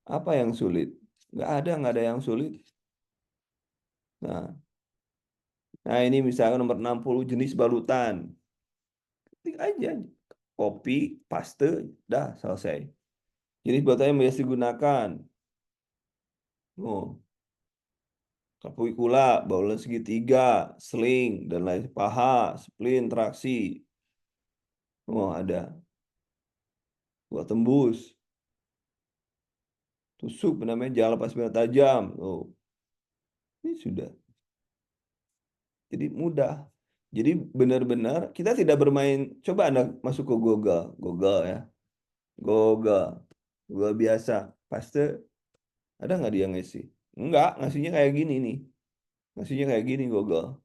Apa yang sulit? Nggak ada yang sulit. Nah, nah ini misalnya nomor 60 jenis balutan. Ketik aja. Kopi, paste, dah selesai. Jenis balutan yang biasa digunakan. Oh, kapikula, bola segitiga, sling, dan lain paha, splint, traksi. Oh, ada. Buat tembus. Tusuk, namanya jalan pas benda tajam. Oh, ini sudah. Jadi mudah. Jadi benar-benar kita tidak bermain. Coba Anda masuk ke Google, ya. Google, Google biasa. Paste, ada nggak dia ngasih? Enggak, ngasihnya kayak gini nih. Ngasihnya kayak gini Google.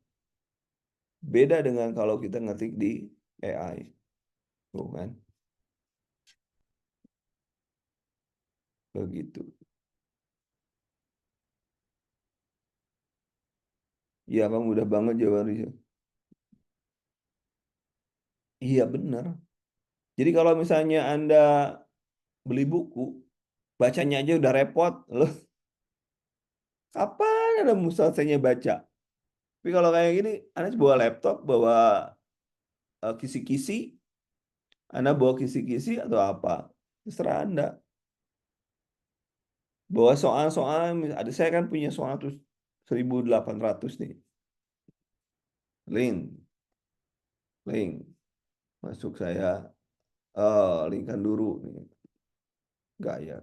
Beda dengan kalau kita ngetik di AI. Tuh kan, begitu. Iya, Bang, mudah banget jawabannya. Iya, benar. Jadi kalau misalnya Anda beli buku, bacanya aja udah repot. Loh, kapan Anda mau selesainya baca? Tapi kalau kayak gini, Anda bawa laptop, bawa kisi-kisi, Anda bawa kisi-kisi atau apa? Terserah Anda. Bawa soal-soal, ada saya kan punya soal tuh 1.800 nih. Link, link. Masuk saya, linkkan dulu nih. Enggak ya,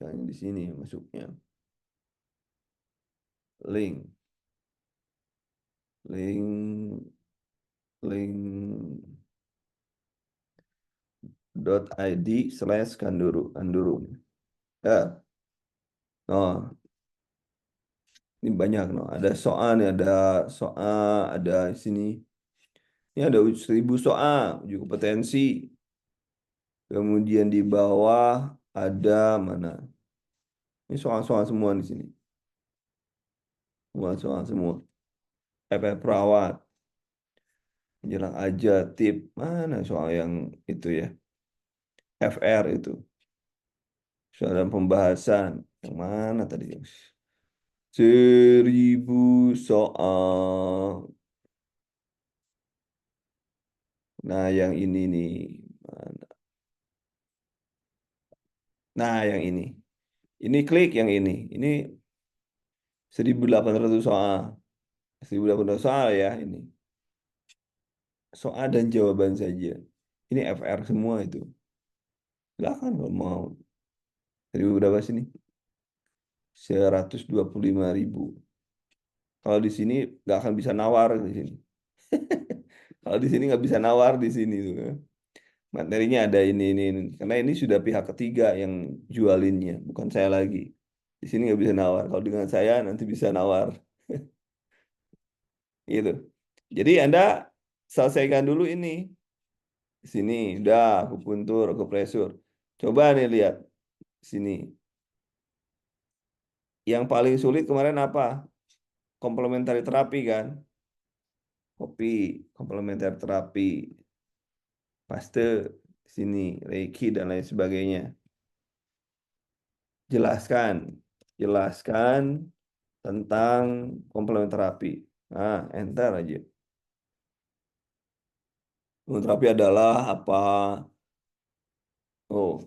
yang di sini masuknya. Link, link, link .id/Kanduru. Ya, oh, ini banyak, no. Ada soal nih, ada di sini. Ini ada 1.000 soal, uji kompetensi. Kemudian di bawah ada mana? Ini soal-soal semua di sini. Soal-soal semua. FF perawat, menjelang aja tip. Mana soal yang itu ya? FR itu. Soal dalam pembahasan. Yang mana tadi? 1.000 soal. Nah, yang ini nih. Mana? Nah, yang ini. Ini klik yang ini. Ini 1.800 soal. 1.800 soal ya ini. Soal dan jawaban saja. Ini FR semua itu. Silakan kalau mau. 1.000 berapa sini? 125.000. Kalau di sini nggak akan bisa nawar di sini. Kalau di sini nggak bisa nawar di sini tuh. Materinya ada ini. Karena ini sudah pihak ketiga yang jualinnya, bukan saya lagi. Di sini nggak bisa nawar. Kalau dengan saya nanti bisa nawar. Gitu. Jadi Anda selesaikan dulu ini. Di sini udah aku puntur, aku pressure. Coba nih lihat sini. Yang paling sulit kemarin apa? Komplementari terapi kan? Kopi, komplementer terapi, paste, sini, reiki dan lain sebagainya. Jelaskan. Jelaskan tentang komplemen terapi. Nah, enter aja. Komplemen terapi adalah apa? Oh,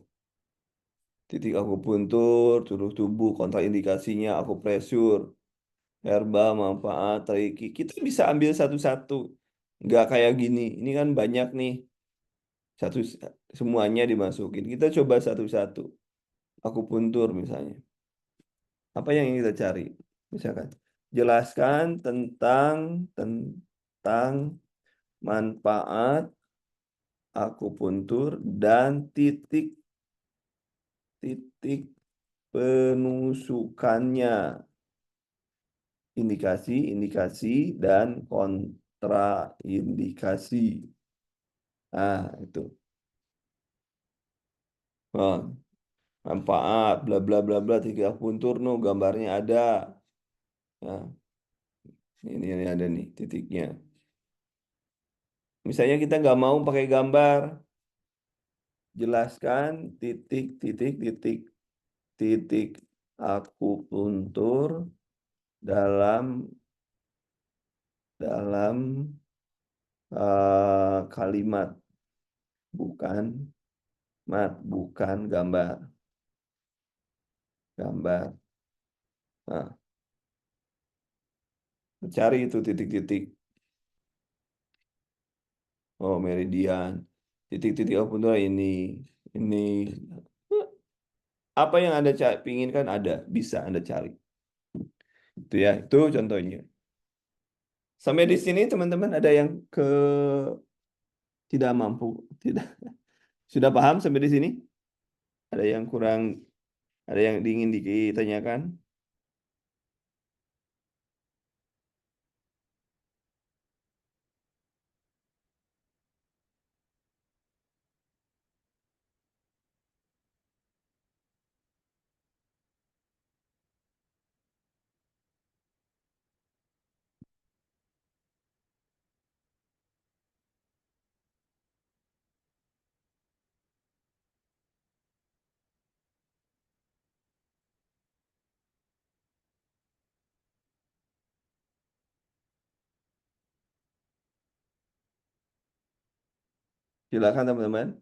titik akupuntur, seluruh tubuh, kontraindikasinya, akupresur, herba, manfaat, reiki. Kita bisa ambil satu-satu. Nggak kayak gini. Ini kan banyak nih. Satu semuanya dimasukin. Kita coba satu-satu. Akupuntur misalnya. Apa yang ingin kita cari? Misalkan, jelaskan tentang manfaat akupuntur dan titik penusukannya, indikasi dan kontraindikasi. Ah, itu. Oh, manfaat, bla bla bla bla, titik akupuntur, no, gambarnya ada. Nah, ini ada nih titiknya. Misalnya kita nggak mau pakai gambar, jelaskan titik akupuntur dalam dalam kalimat, bukan bukan gambar. Gambar. Nah, cari itu titik-titik. Oh, meridian. Titik-titik akupuntur ini. Apa yang Anda inginkan ada, bisa Anda cari. Itu ya, itu contohnya. Sampai di sini teman-teman ada yang tidak mampu, tidak sudah paham sampai di sini? Ada yang kurang, ada yang ingin ditanyakan? Silakan teman-teman.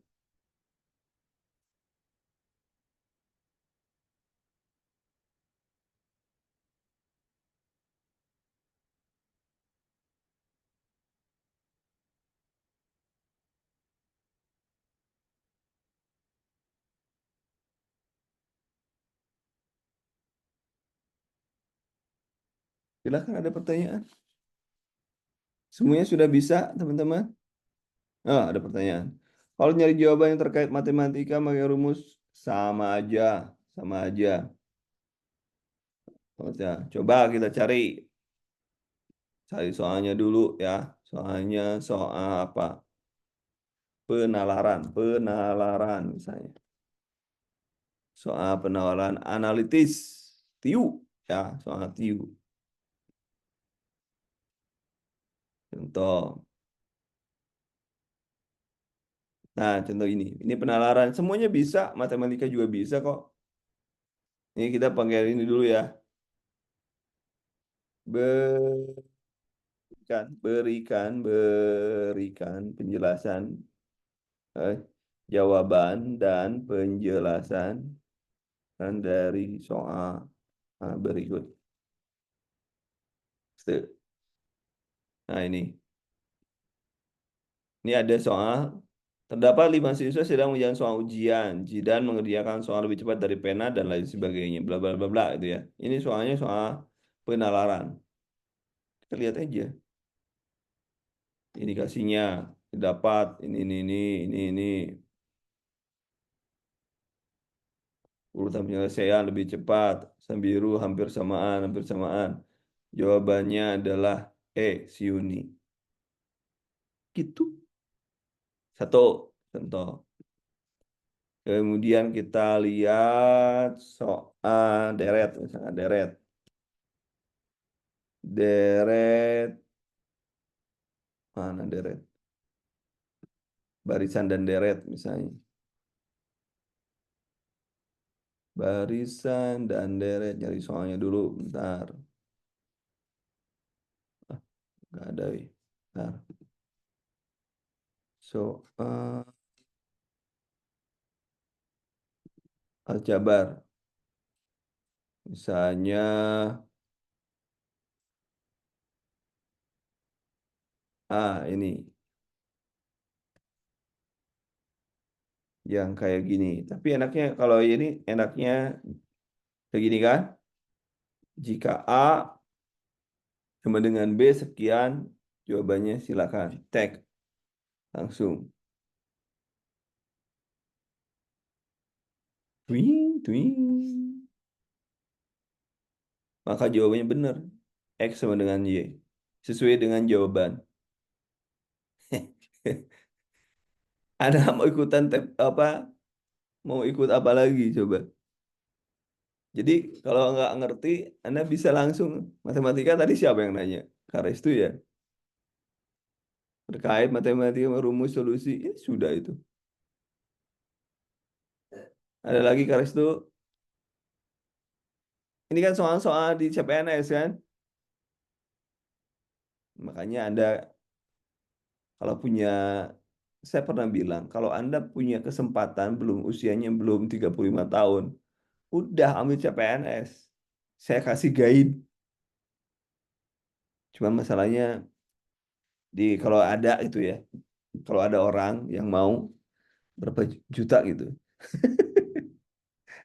Silakan ada pertanyaan. Semuanya sudah bisa, teman-teman? Oh, ada pertanyaan. Kalau nyari jawaban yang terkait matematika pakai rumus sama aja, sama aja. Maksudnya, coba kita cari soalnya dulu ya. Soalnya soal apa? Penalaran misalnya. Soal penalaran analitis, TIU ya, soal TIU. Contoh. Nah, contoh ini penalaran. Semuanya bisa, matematika juga bisa kok. Ini kita panggil ini dulu ya. Berikan penjelasan, eh, jawaban dan penjelasan dari soal berikut. Nah, ini ada soal. Terdapat 5 siswa sedang mengerjakan soal ujian. Jidan mengerjakan soal lebih cepat dari pena dan lain sebagainya. Bla bla bla bla itu ya. Ini soalnya soal penalaran. Kita lihat aja indikasinya. Dapat ini. Urutan penyelesaian lebih cepat. Sambiru hampir samaan. Jawabannya adalah si Uni. Gitu. Satu contoh. Kemudian kita lihat soal deret, misalnya deret. Deret, mana deret? Barisan dan deret misalnya. Barisan dan deret. Nyari soalnya dulu. Bentar. Ah, nggak ada. Bentar. So, aljabar. Misalnya, ini. Yang kayak gini. Tapi enaknya, kalau ini enaknya kayak gini kan. Jika A sama dengan B sekian, jawabannya silakan. Tag langsung. Twing, twing. Maka jawabannya benar. X sama dengan Y. Sesuai dengan jawaban. Anda mau ikutan apa? Mau ikut apa lagi coba? Jadi kalau nggak ngerti, Anda bisa langsung matematika tadi siapa yang nanya? Karis itu ya. Terkait matematika rumus solusi, sudah itu. Ada lagi Karis itu. Ini kan soal-soal di CPNS kan. Makanya Anda kalau punya, saya pernah bilang, kalau Anda punya kesempatan usianya belum 35 tahun, udah ambil CPNS. Saya kasih guide. Cuma masalahnya kalau ada itu ya, kalau ada orang yang mau berapa juta gitu,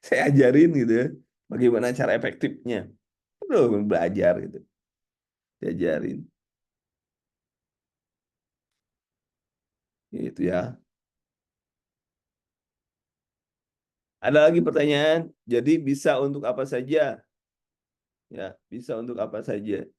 saya ajarin gitu ya, bagaimana cara efektifnya. Belum belajar gitu, diajarin. Gitu ya. Ada lagi pertanyaan? Jadi bisa untuk apa saja? Ya, bisa untuk apa saja.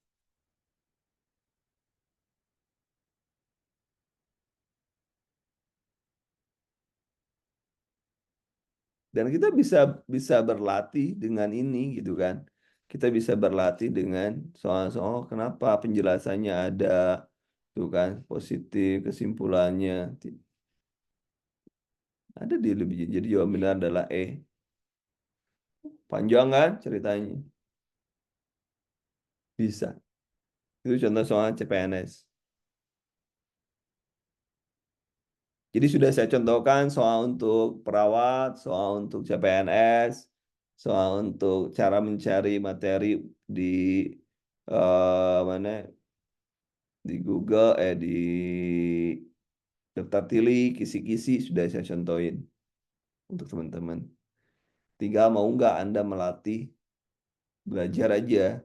Dan kita bisa bisa berlatih dengan ini gitu kan. Kita bisa berlatih dengan soal-soal kenapa penjelasannya ada tuh kan positif kesimpulannya ada di lebih jadi jawaban benar adalah panjang kan ceritanya bisa itu contoh soal CPNS. Jadi sudah saya contohkan soal untuk perawat, soal untuk CPNS, soal untuk cara mencari materi di mana di Google, di daftar pilih, kisi-kisi sudah saya contohin untuk teman-teman. Tinggal mau nggak Anda melatih, belajar aja.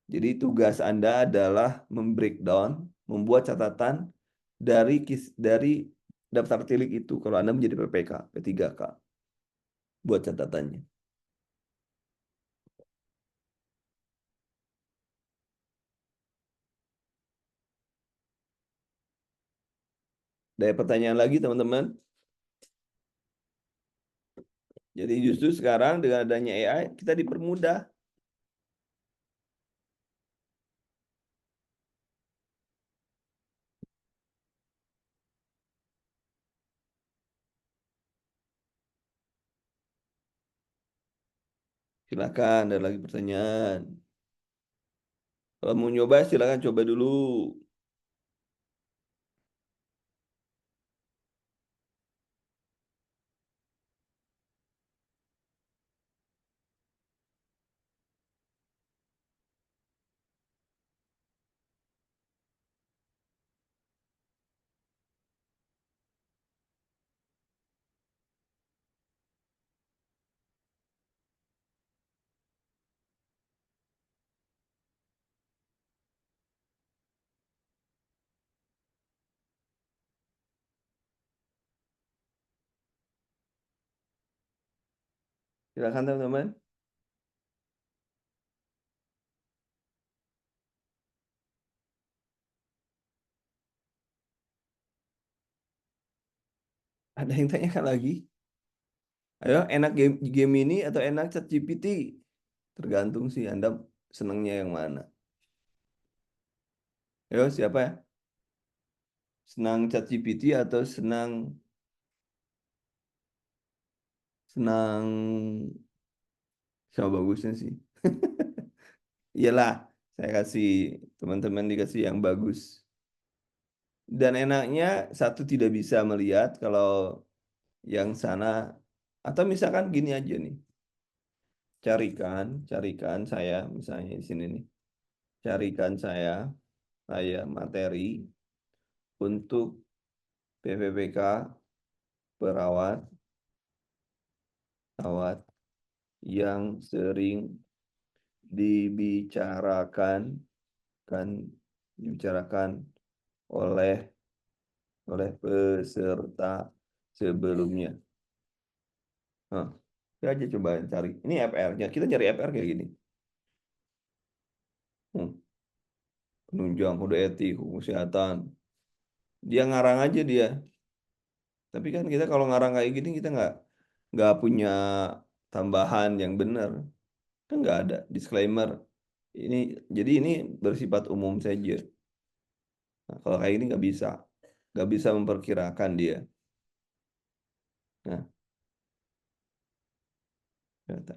Jadi tugas Anda adalah membreakdown, membuat catatan dari daftar tilik itu. Kalau Anda menjadi PPK, P3K, buat catatannya. Ada pertanyaan lagi teman-teman? Jadi justru sekarang dengan adanya AI kita dipermudah. Silakan, ada lagi pertanyaan. Kalau mau nyoba silakan coba dulu. Silakan teman-teman. Ada yang tanyakan lagi? Ayo, enak game ini atau enak ChatGPT? Tergantung sih Anda senangnya yang mana. Ayo, siapa ya? Senang ChatGPT atau senang Senang sama bagusnya sih. Iyalah, saya kasih teman-teman dikasih yang bagus. Dan enaknya satu tidak bisa melihat kalau yang sana, atau misalkan gini aja nih, carikan saya misalnya di sini nih, carikan saya materi untuk PPPK perawat perawat yang sering dibicarakan kan dibicarakan oleh peserta sebelumnya. Nah, kita aja coba cari. Ini FR-nya. Kita cari FR kayak gini. Hmm, penunjang kode etik, hukum kesehatan. Dia ngarang aja dia. Tapi kan kita kalau ngarang kayak gini kita nggak punya tambahan yang benar. Kan nggak ada disclaimer. Ini jadi ini bersifat umum saja. Nah, kalau kayak gini nggak bisa memperkirakan dia. Nah, ternyata.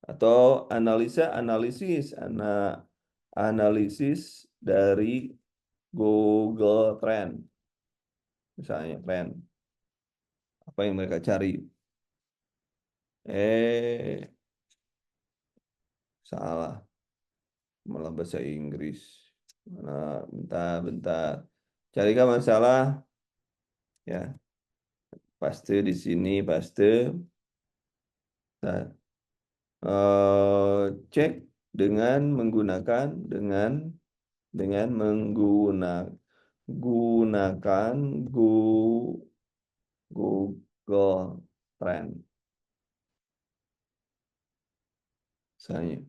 Atau analisis dari Google Trend, misalnya Trend, apa yang mereka cari. Eh, salah, malah bahasa Inggris. Mana, bentar. Carikan masalah, ya, paste di sini, paste. Nah, cek dengan gunakan Google Trend, misalnya.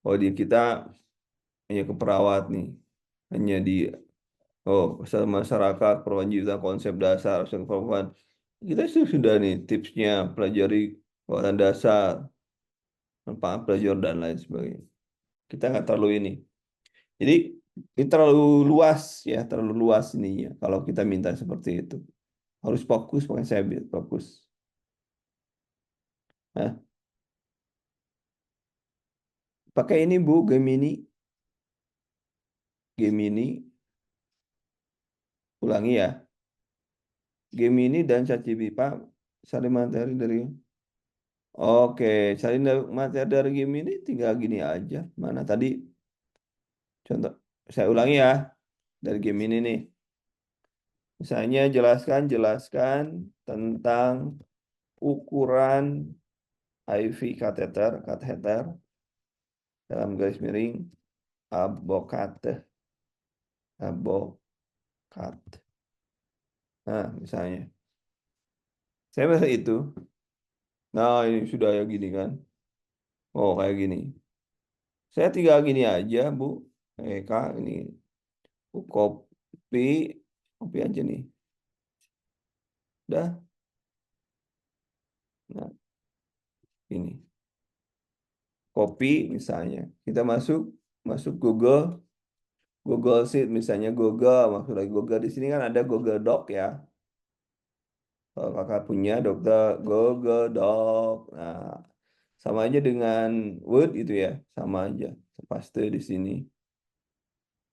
Oh, di kita hanya ke perawat nih, hanya di masyarakat perwajibkan konsep dasar aspek perempuan. Kita sudah nih tipsnya, pelajari wawasan dasar, manfaat belajar dan lain sebagainya. Kita nggak terlalu ini. Jadi ini terlalu luas ya, terlalu luas ininya. Kalau kita minta seperti itu, harus fokus, makanya saya bilang fokus. Nah, pakai ini Bu, Gemini, ulangi ya. Gemini dan ChatGPT Pak, cari materi dari. Oke, cari materi dari Gemini tinggal gini aja. Mana tadi contoh? Saya ulangi ya dari Gemini nih. Misalnya jelaskan tentang ukuran IV kateter dalam garis miring abokat abokat. Nah, misalnya saya bahasa itu. Nah, ini sudah ya gini kan. Oh, kayak gini. Saya tinggal gini aja, Bu. Kak, ini copy, copy aja nih. Udah. Nah, ini. Copy misalnya. Kita masuk Google Sheet misalnya Google, masuk lagi Google di sini kan ada Google Doc ya. Kalau kakak punya dokter Google Doc. Nah, sama aja dengan Word itu ya, sama aja. Paste di sini,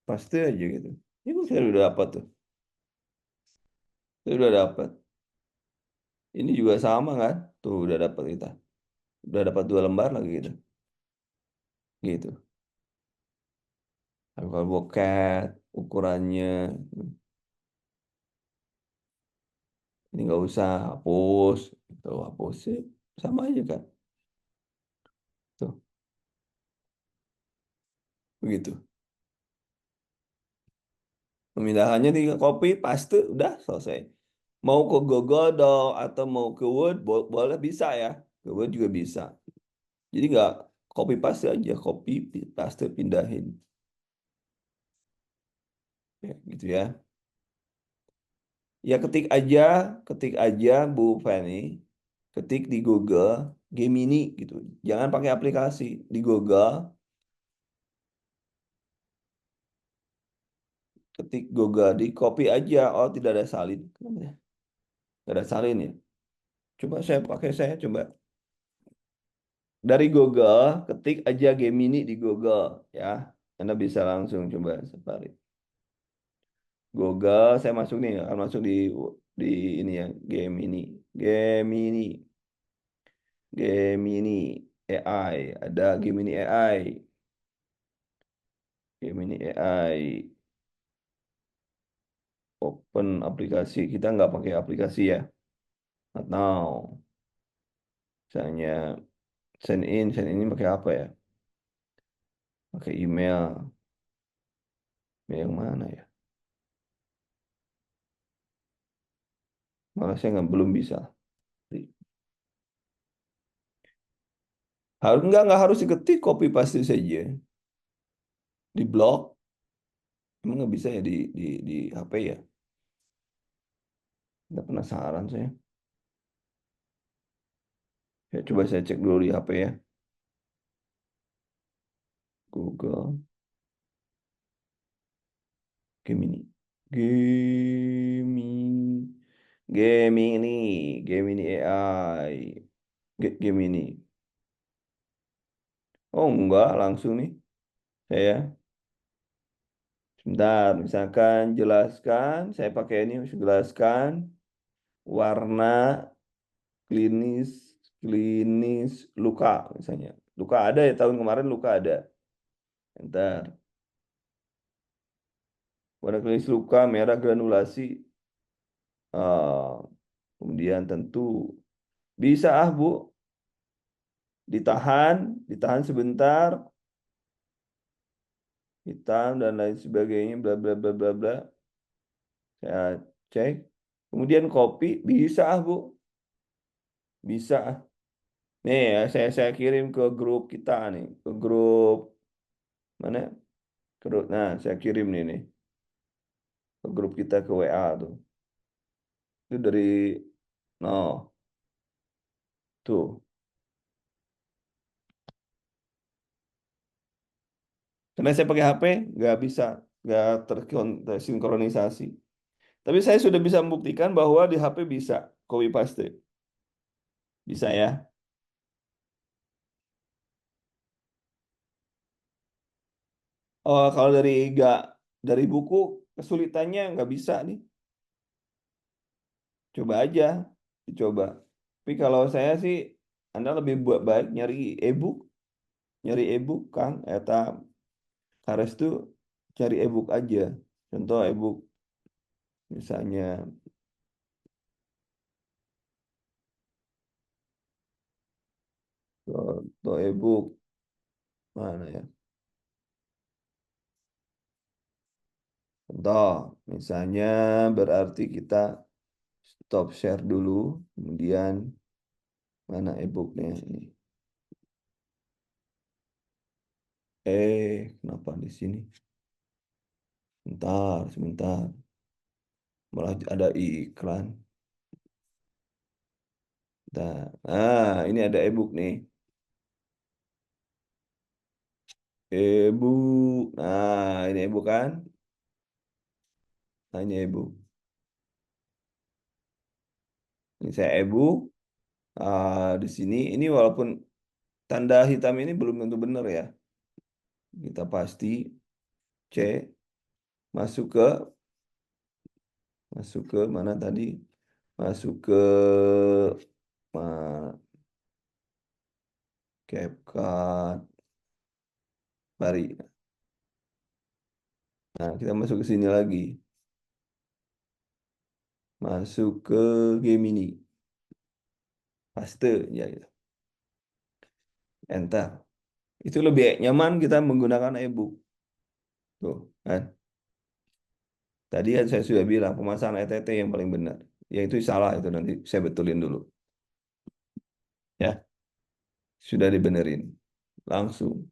paste aja gitu. Ini saya udah dapat tuh, saya udah dapat. Ini juga sama kan? Tuh udah dapat kita, udah dapat 2 lembar lagi gitu, gitu. Kalau boket ukurannya, ini nggak usah hapus, tuh hapus sih, sama aja kan? Tuh, begitu. Pemindahannya di copy, paste, udah selesai. Mau ke Google Doc atau mau ke Word, boleh bisa ya. Ke Word juga bisa. Jadi nggak copy paste aja, copy paste pindahin. Ya, gitu ya. Ya ketik aja Bu Feni, ketik di Google Gemini gitu. Jangan pakai aplikasi di Google, ketik Google di copy aja. Oh tidak ada salin. Nggak ada salin ya. Coba saya coba. Dari Google, ketik aja Gemini di Google ya. Anda bisa langsung coba Safari. Google, saya masuk nih, akan masuk di ini ya, Gemini. Gemini, Gemini AI, ada Gemini AI, Gemini AI, open aplikasi. Kita nggak pakai aplikasi ya. Atau misalnya sign in pakai apa ya? Pakai email. Email yang mana ya? Malah saya belum bisa. Harus nggak harus diketik, copy paste saja. Di blog, emang nggak bisa ya di HP ya? Nggak penasaran saya. Ya, coba saya cek dulu di HP ya. Google Gemini. Gemini. Gemini. Gemini AI. Gemini. Oh enggak, langsung nih. Saya sebentar, misalkan jelaskan, saya pakai ini, jelaskan warna klinis klinis luka misalnya. Luka ada ya, tahun kemarin luka ada. Ntar warna klinis luka merah granulasi. Ah, kemudian tentu bisa Bu, ditahan sebentar, hitam dan lain sebagainya, bla bla bla bla bla. Saya cek. Kemudian kopi bisa Bu, bisa. Nih ya, saya kirim ke grup kita nih, ke grup mana? Grup, nah saya kirim nih ke grup kita ke WA tuh. Itu dari no tuh. Karena saya pakai HP nggak tersinkronisasi. Tapi saya sudah bisa membuktikan bahwa di HP bisa copy paste. Bisa ya. Oh, kalau dari buku kesulitannya nggak bisa nih. Coba aja, dicoba. Tapi kalau saya sih, Anda lebih buat baik nyari e-book Kang. Eta Kares tuh cari e-book aja. Contoh e-book misalnya, contoh e-book mana ya? Contoh, misalnya berarti kita stop share dulu, kemudian mana e-booknya ini? Kenapa di sini? Sebentar. Malah ada iklan. Ini ada e-book nih. E-book. Nah, ini e-book kan? Nah, ini e-book. Ini saya e-book. Di sini, ini walaupun tanda hitam ini belum tentu benar ya. Kita pasti cek, masuk ke, masuk ke mana tadi? Masuk ke uh, CapCut, Bari. Nah, kita masuk ke sini lagi. Masuk ke Gemini. Paste, ya, gitu. Enter. Itu lebih nyaman kita menggunakan e-book. Tuh, kan? Tadi kan saya sudah bilang pemasangan ETT yang paling benar. Ya itu salah itu nanti saya betulin dulu. Ya, sudah dibenerin. Langsung.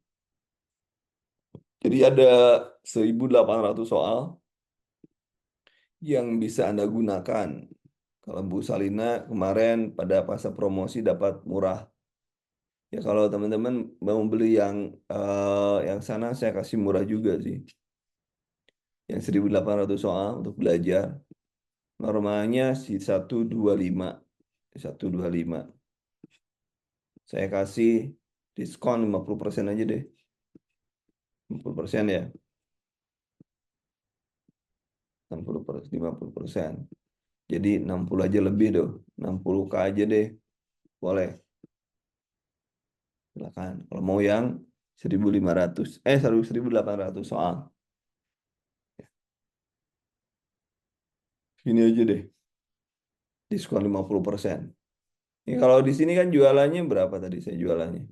Jadi ada 1.800 soal yang bisa Anda gunakan. Kalau Bu Salina kemarin pada masa promosi dapat murah. Ya kalau teman-teman mau beli yang sana saya kasih murah juga sih. Yang 1.800 soal untuk belajar. Normalnya si 125. 125. Saya kasih diskon 50% aja deh. 50% ya. 60%, 50%. Jadi 60 aja lebih dong. 60K aja deh. Boleh. Silakan. Kalau mau yang 1.500. 1.800 soal. Gini aja deh. Diskon 50%. Ini kalau di sini kan jualannya berapa tadi saya jualannya?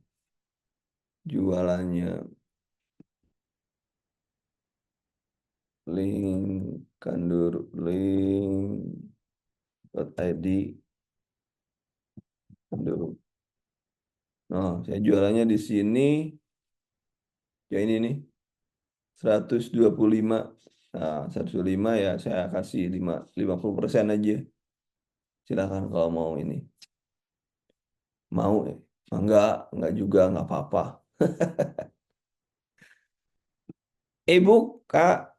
Jualannya link kandur link .id kandur. Nah, saya jualannya di sini ya ini nih 125. Nah, 125 ya saya kasih 50% aja. Silakan kalau mau ini. Mau ya? Enggak juga, enggak apa-apa. E-book, Kak,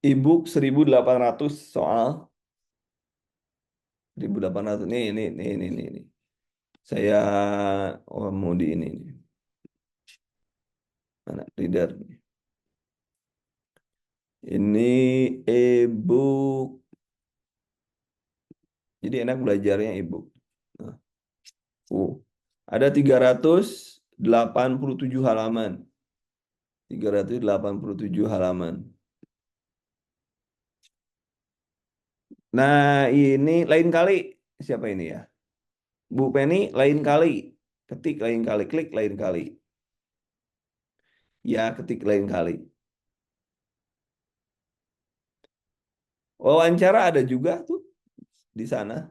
e-book 1.800 soal 1.800 nih. Saya mau di ini nih. Mana reader nih. Ini e-book. Jadi enak belajarnya e-book. Nah, ada 387 halaman. 387 halaman. Nah, ini lain kali siapa ini ya? Bu Penny lain kali. Ketik lain kali, klik lain kali. Ya, ketik lain kali. Wawancara ada juga tuh di sana.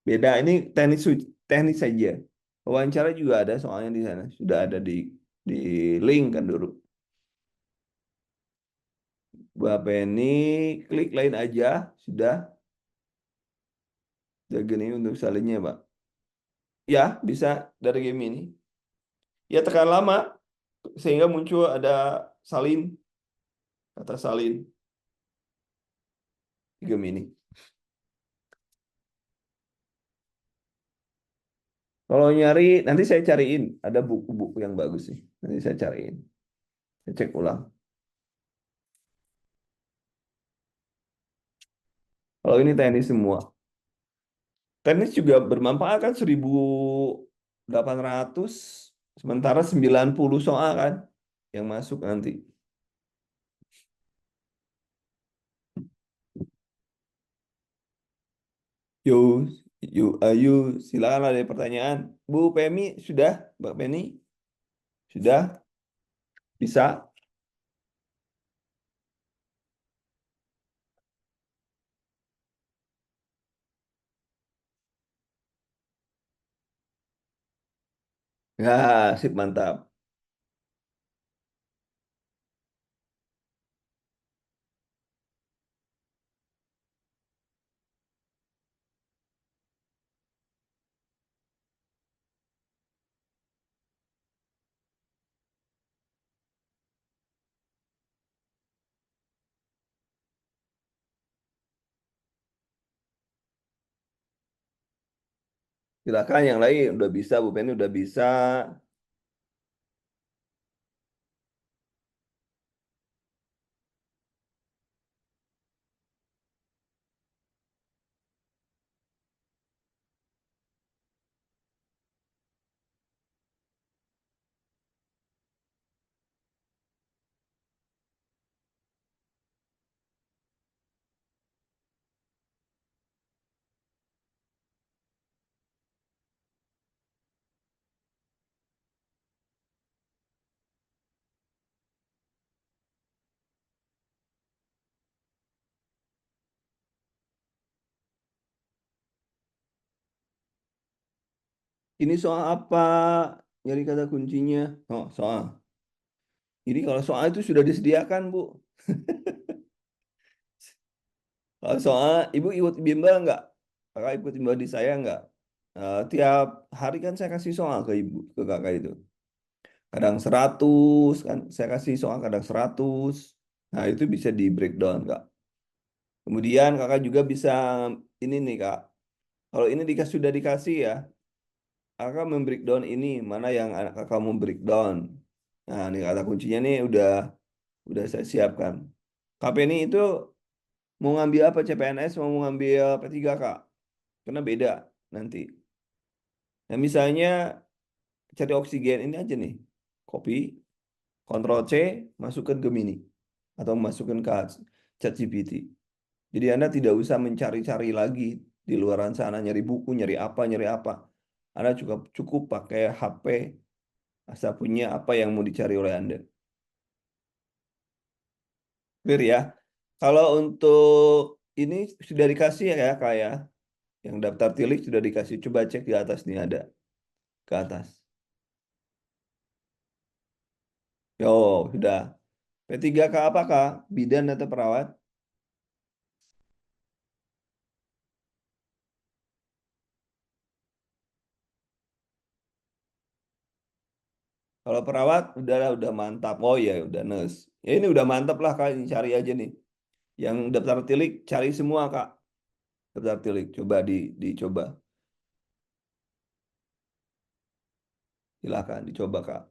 Beda ini teknis saja. Wawancara juga ada soalnya di sana. Sudah ada di link kan dulu. Bu Penny klik lain aja sudah. Jaga ini untuk salinnya, Pak. Ya, bisa dari game ini. Ya, tekan lama sehingga muncul ada salin, kata salin di game ini. Kalau nyari, nanti saya cariin. Ada buku-buku yang bagus sih. Nanti saya cariin. Saya cek ulang. Kalau ini teknis semua. Teknis juga bermanfaat kan 1.800. Sementara 90 soal kan yang masuk nanti. Yuk, ayo, silakan ada pertanyaan. Bu Pemi, sudah? Mbak Penny, sudah? Bisa? Ya, sip, mantap. Silakan yang lain udah bisa, Bu Penny udah bisa. Ini soal apa? Nyari kata kuncinya. Oh, soal. Ini kalau soal itu sudah disediakan, Bu. Kalau soal, Ibu ikut bimbel nggak? Kakak ikut bimbel di saya nggak? Tiap hari kan saya kasih soal ke Ibu, ke kakak itu. Kadang 100, kan saya kasih soal kadang 100. Nah, itu bisa di breakdown, Kak. Kemudian kakak juga bisa ini nih kak. Kalau ini sudah dikasih ya, kakak membreakdown ini mana yang kakak mau breakdown. Nah, ini kata kuncinya nih udah saya siapkan. KP ini itu mau ngambil apa CPNS mau ngambil P3 kak? Karena beda nanti. Nah, misalnya cari oksigen ini aja nih. Copy, Ctrl C, masukkan ke Mini atau masukkan ke ChatGPT. Jadi Anda tidak usah mencari-cari lagi di luaran sana nyari buku, nyari apa. Anda cukup cukup pakai HP asal punya apa yang mau dicari oleh Anda. Clear ya? Kalau untuk ini sudah dikasih ya kayak yang daftar tilik sudah dikasih. Coba cek di atas nih ada ke atas. Yo, sudah. P3K apakah? Bidan atau perawat? Kalau perawat udah mantap. Oh ya, udah nurse. Ya ini udah mantap lah Kak, ini cari aja nih. Yang daftar tilik cari semua Kak. Daftar tilik coba dicoba. Silakan dicoba Kak.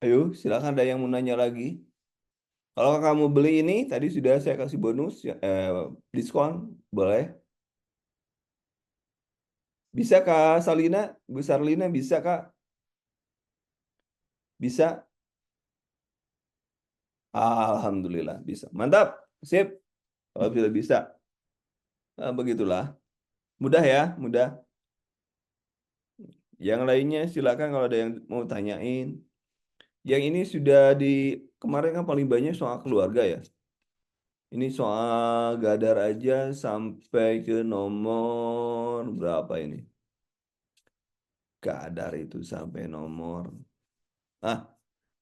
Ayo, silakan ada yang mau nanya lagi. Kalau kamu beli ini tadi sudah saya kasih bonus ya, diskon, boleh. Bisa Kak Salina, Bu Sarlina bisa Kak? Bisa? Alhamdulillah bisa. Mantap. Sip. Kalau sudah bisa. Nah, begitulah. Mudah ya, mudah. Yang lainnya silakan kalau ada yang mau tanyain. Yang ini sudah kemarin kan paling banyak soal keluarga ya. Ini soal Gadar aja sampai ke nomor berapa ini? Gadar itu sampai nomor. Ah,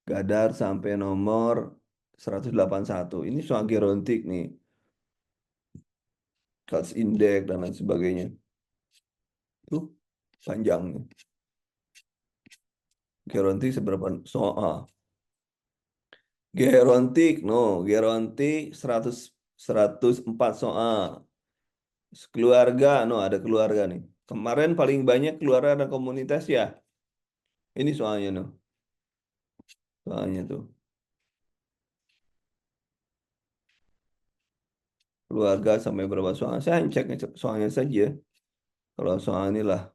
Gadar sampai nomor 181. Ini soal gerontik nih. Cuts index dan lain sebagainya. Tuh, panjangnya. Gerontik seberapa soal? Gerontik, no. Gerontik 104 soal. Keluarga, no ada keluarga nih. Kemarin paling banyak keluarga dan komunitas ya. Ini soalnya no. Soalnya tuh. Keluarga sampai berapa soal. Saya hanya cek soalnya saja. Kalau soal inilah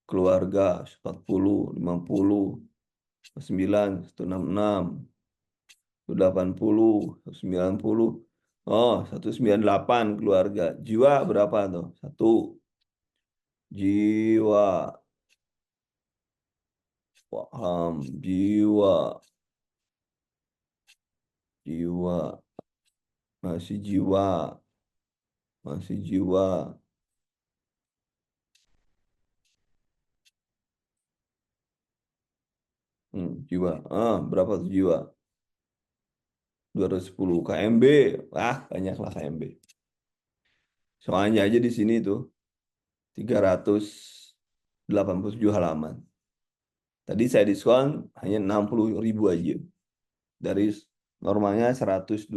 keluarga 40, 50, 9, 166, 80, 90. Oh, 198 keluarga. Jiwa berapa tuh? Satu. Jiwa. Paham. Jiwa. Jiwa. Masih jiwa. Masih jiwa. Jiwa. Berapa tuh jiwa? 210 KMB. Banyaklah KMB. Soalnya aja di sini tuh 387 halaman. Tadi saya diskon hanya 60.000 aja. Dari normalnya 125.000.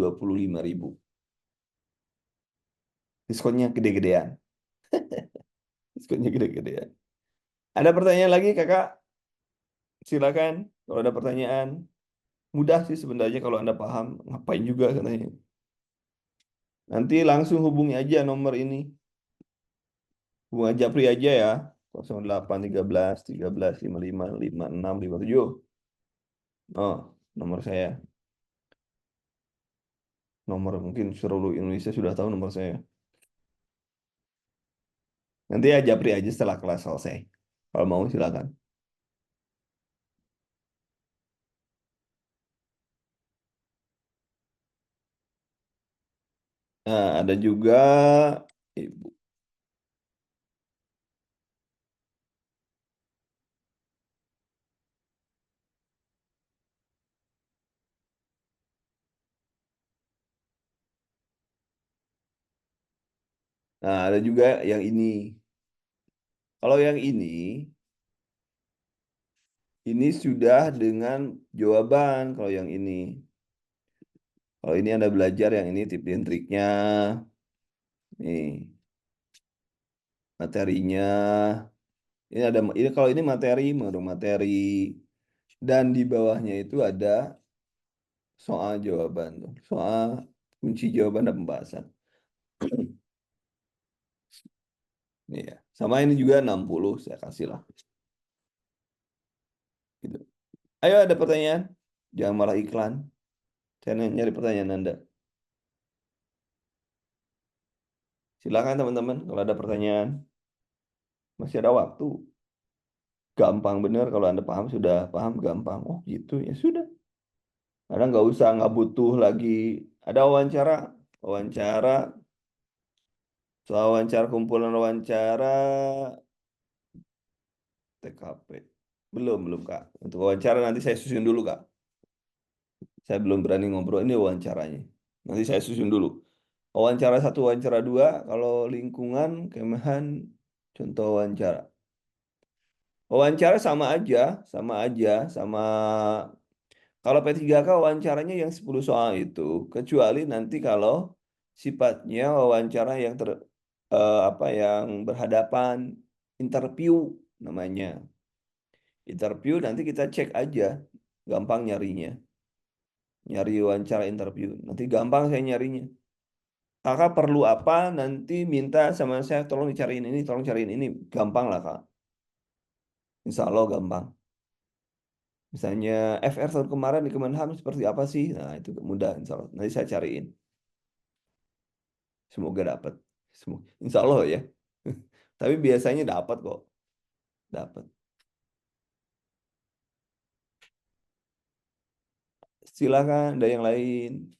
Diskonnya gede-gedean. Diskonnya gede-gedean. Ada pertanyaan lagi, Kakak? Silakan. Kalau ada pertanyaan, mudah sih sebenarnya kalau Anda paham. Ngapain juga katanya. Nanti langsung hubungi aja nomor ini. Hubungi Japri aja ya. 08 13 13 55 56 57. Oh, nomor saya. Nomor mungkin seluruh Indonesia sudah tahu nomor saya. Nanti ya Japri aja setelah kelas selesai. Kalau mau silakan. Nah, ada juga Ibu. Nah, ada juga yang ini. Kalau yang ini sudah dengan jawaban. Kalau yang ini. Kalau ini Anda belajar yang ini tip dan triknya. Nih, materinya. Ini kalau ini materi, mengandung materi. Dan di bawahnya itu ada soal jawaban tuh. Soal kunci jawaban dan pembahasan. Iya. Sama ini juga 60 saya kasih lah. Gitu. Ayo ada pertanyaan? Jangan malah iklan. Saya nyari pertanyaan Anda. Silakan teman-teman kalau ada pertanyaan. Masih ada waktu. Gampang bener kalau Anda paham sudah paham gampang. Oh gitu ya sudah. Anda nggak butuh lagi. Ada wawancara, wawancara, soal wawancara kumpulan wawancara TKP. Belum Kak. Untuk wawancara nanti saya susun dulu Kak. Saya belum berani ngobrol ini wawancaranya. Nanti saya susun dulu. Wawancara satu, wawancara dua. Kalau lingkungan, Kemhan, contoh wawancara. Wawancara sama aja, sama kalau P3K wawancaranya yang 10 soal itu, kecuali nanti kalau sifatnya wawancara yang apa yang berhadapan interview namanya. Interview nanti kita cek aja, gampang nyarinya. Nyari wawancara interview. Nanti gampang saya nyarinya. Kakak perlu apa? Nanti minta sama saya tolong dicariin ini, tolong cariin ini. Gampang lah Kak. Insya Allah gampang. Misalnya FR tahun kemarin di Kemenham seperti apa sih? Nah itu mudah insya Allah. Nanti saya cariin. Semoga dapat. Insya Allah ya. Tapi biasanya dapat kok. Dapat. Silakan ada yang lain.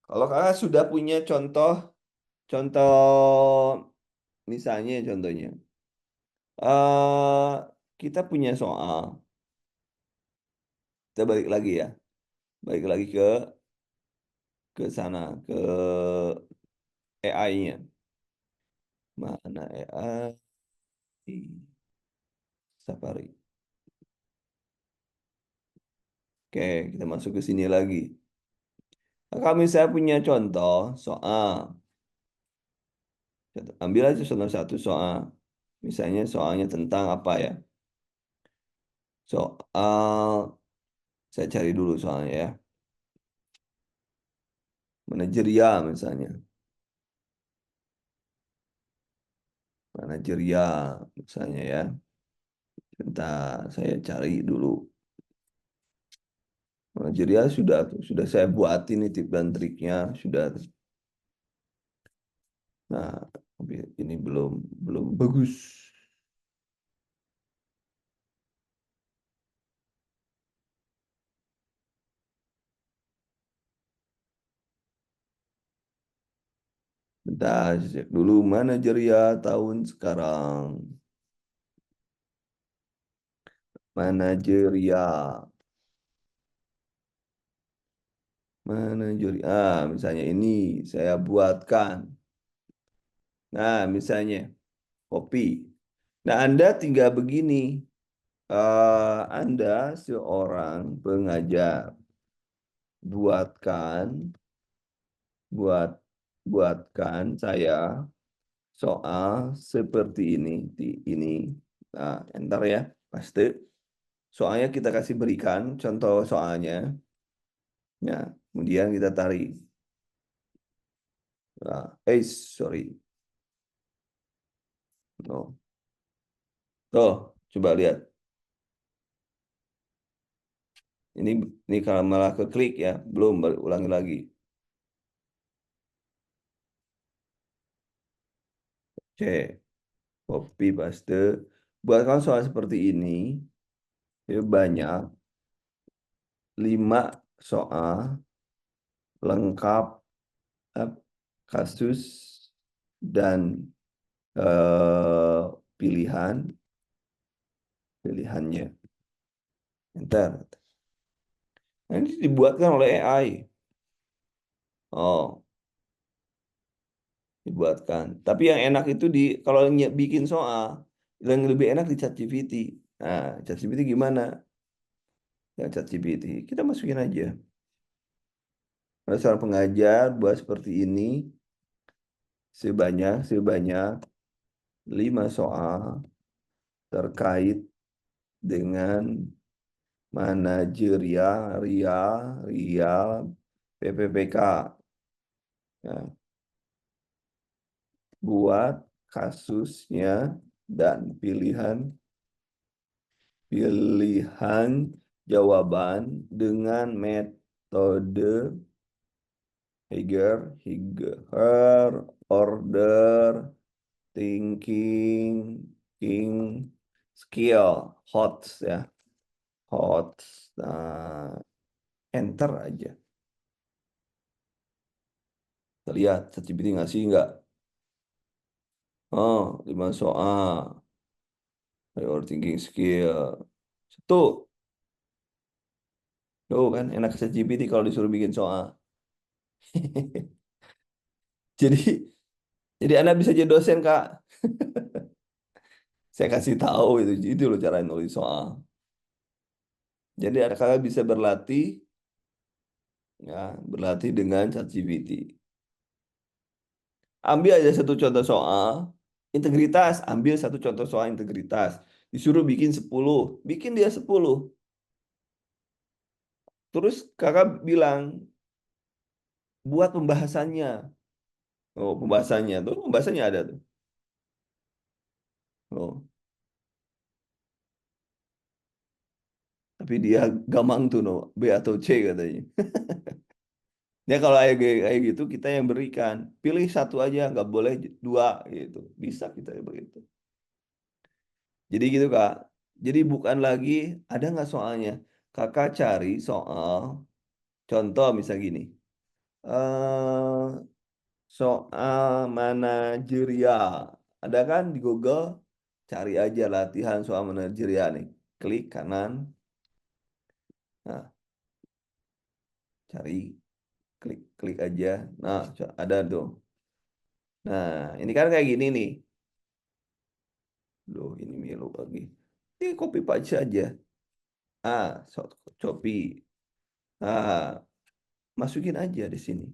Kalau kakak sudah punya contoh, contoh misalnya contohnya. Kita punya soal. Kita balik lagi ya. Balik lagi ke sana, ke AI-nya. Mana AI? Safari. Oke, kita masuk ke sini lagi. Kami saya punya contoh soal. Ambil aja contoh satu soal. Misalnya soalnya tentang apa ya? Soal, saya cari dulu soalnya ya. Manajerial misalnya. Manajerial misalnya ya. Bentar, saya cari dulu. Manajerial sudah saya buatin ini tip dan triknya. Sudah. Nah, tapi ini belum belum bagus. Bentar, saya cek dulu manajerial tahun sekarang. Manajerial. Manajerial. Misalnya ini saya buatkan. Nah, misalnya kopi. Nah, Anda tinggal begini. Anda seorang pengajar. Buatkan, buat, buatkan saya soal seperti ini. Ini. Nah, enter ya. Pasti. Soalnya kita kasih berikan contoh soalnya. Ya, kemudian kita tarik. Nah, sorry. No. Tuh, coba lihat. Ini ini kalau malah ke klik ya, belum ulangi lagi. Cek, copy paste. Buat kamu soal seperti ini, itu banyak 5 soal lengkap eh, kasus dan eh, pilihan pilihannya. Enter. Nah, ini dibuatkan oleh AI. Oh, dibuatkan. Tapi yang enak itu kalau bikin soal, yang lebih enak di ChatGPT. Nah, ChatGPT gimana? Ya ChatGPT, kita masukin aja. Ada seorang pengajar buat seperti ini, sebanyak 5 soal terkait dengan manajerial, PPPK. Ya, buat kasusnya dan pilihan jawaban dengan metode Heger order thinking king skill HOTS ya, HOTS. Nah, enter aja. Kita lihat ChatGPT ngasih nggak. Oh, 5 soal your thinking skill. Tuh, tuh kan enak ChatGPT kalau disuruh bikin soal. Jadi jadi Anda bisa jadi dosen, Kak. Saya kasih tahu itu loh cara nulis soal. Jadi ada kakak bisa berlatih, ya, berlatih dengan ChatGPT. Ambil aja satu contoh soal integritas, ambil satu contoh soal integritas. Disuruh bikin 10, bikin dia 10. Terus kakak bilang, buat pembahasannya. Oh, pembahasannya ada tuh. Oh, tapi dia gampang tuh no, B atau C katanya. Ya kalau kayak gitu kita yang berikan, pilih satu aja, nggak boleh dua gitu. Bisa kita begitu. Jadi gitu Kak. Jadi bukan lagi ada nggak soalnya. Kakak cari soal, contoh misal gini. eh Soal manajerial. Ada kan di Google, cari aja latihan soal manajerial nih. Klik kanan, nah cari, klik aja. Nah, ada tuh. Nah, ini kan kayak gini nih. Loh, ini Milo lagi. Ini copy paste aja. Copy. Ah, masukin aja di sini.